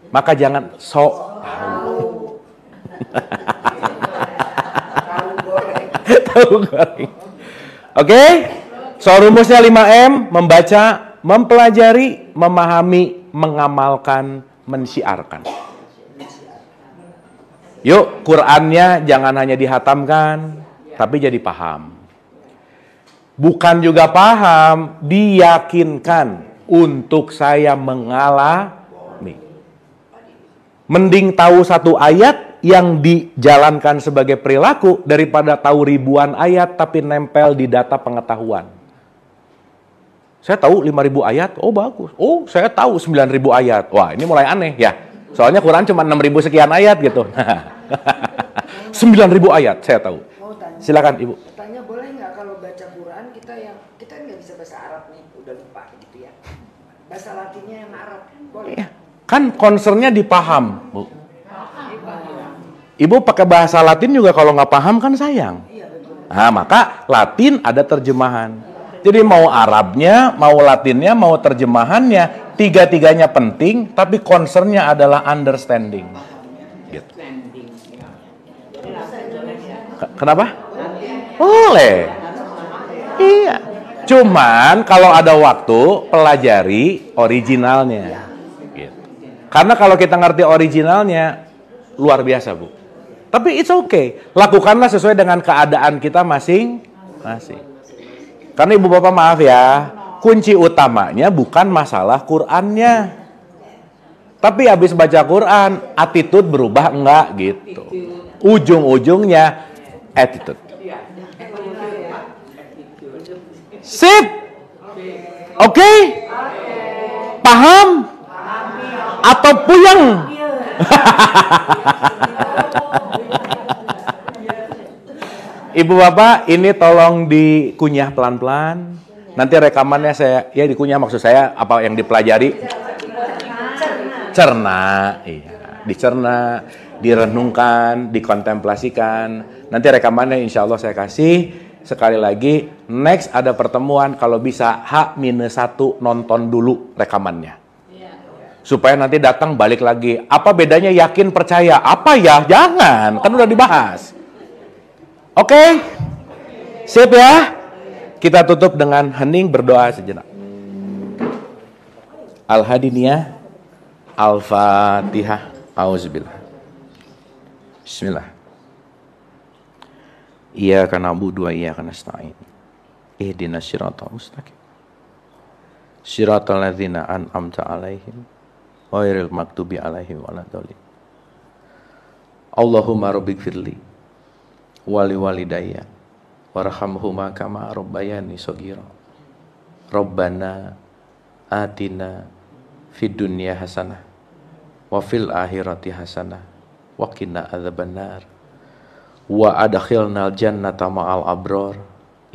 Maka jangan sok tahu. Tahu goreng. Oke? So rumusnya 5M, membaca, mempelajari, memahami, mengamalkan, mensyiarkan. Yuk, Qur'annya jangan hanya dihatamkan, tapi jadi paham. Bukan juga paham, diyakinkan untuk saya mengalami. Mending tahu satu ayat yang dijalankan sebagai perilaku daripada tahu ribuan ayat tapi nempel di data pengetahuan. Saya tahu 5.000 ayat, oh bagus. Oh, saya tahu 9.000 ayat. Wah, ini mulai aneh ya. Soalnya Quran cuma 6.000 sekian ayat gitu. 9.000 ayat saya tahu. Silakan Ibu. Tanya boleh nggak kalau baca Quran kita nggak bisa bahasa Arab nih, udah lupa gitu ya. Bahasa Latinnya yang Arab boleh. Ya, kan concernnya dipaham, Bu. Ibu pakai bahasa Latin juga kalau nggak paham kan sayang. Nah, maka Latin ada terjemahan. Jadi mau Arabnya, mau Latinnya, mau terjemahannya, tiga-tiganya penting, tapi concernnya adalah understanding. Gitu. Kenapa? Boleh. Iya. Cuman kalau ada waktu, pelajari originalnya. Gitu. Karena kalau kita ngerti originalnya, luar biasa, Bu. Tapi it's okay. Lakukanlah sesuai dengan keadaan kita masing-masing. Karena Ibu Bapak maaf ya, kunci utamanya bukan masalah Qur'annya. Tapi habis baca Qur'an, attitude berubah enggak gitu. Ujung-ujungnya attitude. Sip? Oke? Paham? Atau puyeng? Ibu Bapak, ini tolong dikunyah pelan-pelan. Nanti rekamannya ya dikunyah, maksud saya apa yang dipelajari. Cerna, iya. Dicerna, direnungkan, dikontemplasikan. Nanti rekamannya insya Allah saya kasih. Sekali lagi, next ada pertemuan, kalau bisa H-1 nonton dulu rekamannya. Supaya nanti datang balik lagi. Apa bedanya yakin percaya? Apa ya? Jangan, kan udah dibahas. Oke? Sip ya? Kita tutup dengan hening berdoa sejenak. Al-Hadiniyah, Al-Fatihah, Auzubillah. Bismillah. Iyyaka na'budu wa iyyaka nasta'in. Ihdinas siratal mustaqim. Siratal ladzina an'amta 'alaihim ghairil maghdubi 'alaihim waladdallin. Allahumma rabbighfirli wa liwalidayya warhamhuma kama rabbayani shaghira. Rabbana atina fid dunya hasanah wa fil akhirati hasanah wa qina adzabannar wa adkhilnal jannata ma'al abrar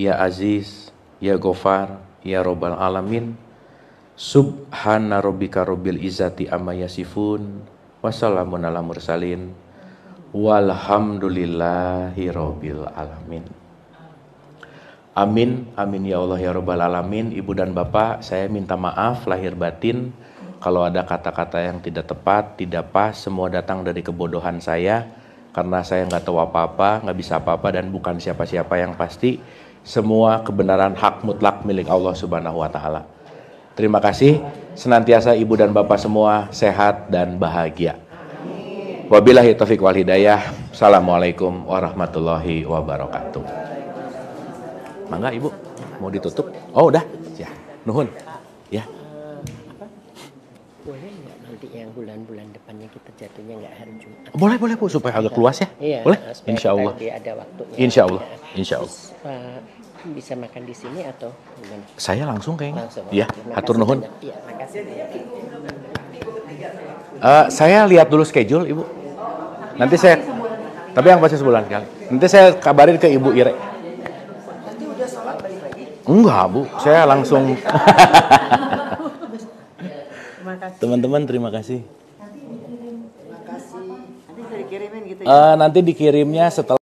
ya aziz ya ghafar ya rabbal alamin. Subhana rabbika rabbil izzati amma yasifun wa salamun ala mursalin walhamdulillahi rabbil alamin. Amin, amin ya Allah ya rabbal alamin. Ibu dan bapak, saya minta maaf lahir batin kalau ada kata-kata yang tidak tepat, tidak pas, semua datang dari kebodohan saya karena saya nggak tahu apa-apa, nggak bisa apa-apa dan bukan siapa-siapa yang pasti. Semua kebenaran hak mutlak milik Allah Subhanahu wa taala. Terima kasih, senantiasa ibu dan bapak semua sehat dan bahagia. Wabillahi taufiq wal hidayah. Assalamualaikum warahmatullahi wabarakatuh. Mangga ibu, mau ditutup? Oh udah, ya, nuhun, ya. Boleh nggak nanti yang bulan-bulan depannya kita jatuhnya nggak hari Jumat? Boleh boleh bu, supaya agak luas ya. Iya, Boleh, supaya insya Allah. ada waktunya. Insya Allah, insya Allah. Terus, Pak, bisa makan di sini atau gimana? Saya langsung kayaknya. Langsung. Ya, Terima hatur kasih nuhun. banyak. Iya, makasih. Saya lihat dulu schedule ibu. Nanti saya, tapi yang pasti sebulan kali. Nanti saya kabarin ke ibu Ire. Nanti udah sholat balik lagi. Enggak bu, saya langsung. Terima kasih. Teman-teman terima kasih. Terima kasih. Nanti bisa dikirimin gitu ya. Nanti dikirimnya setelah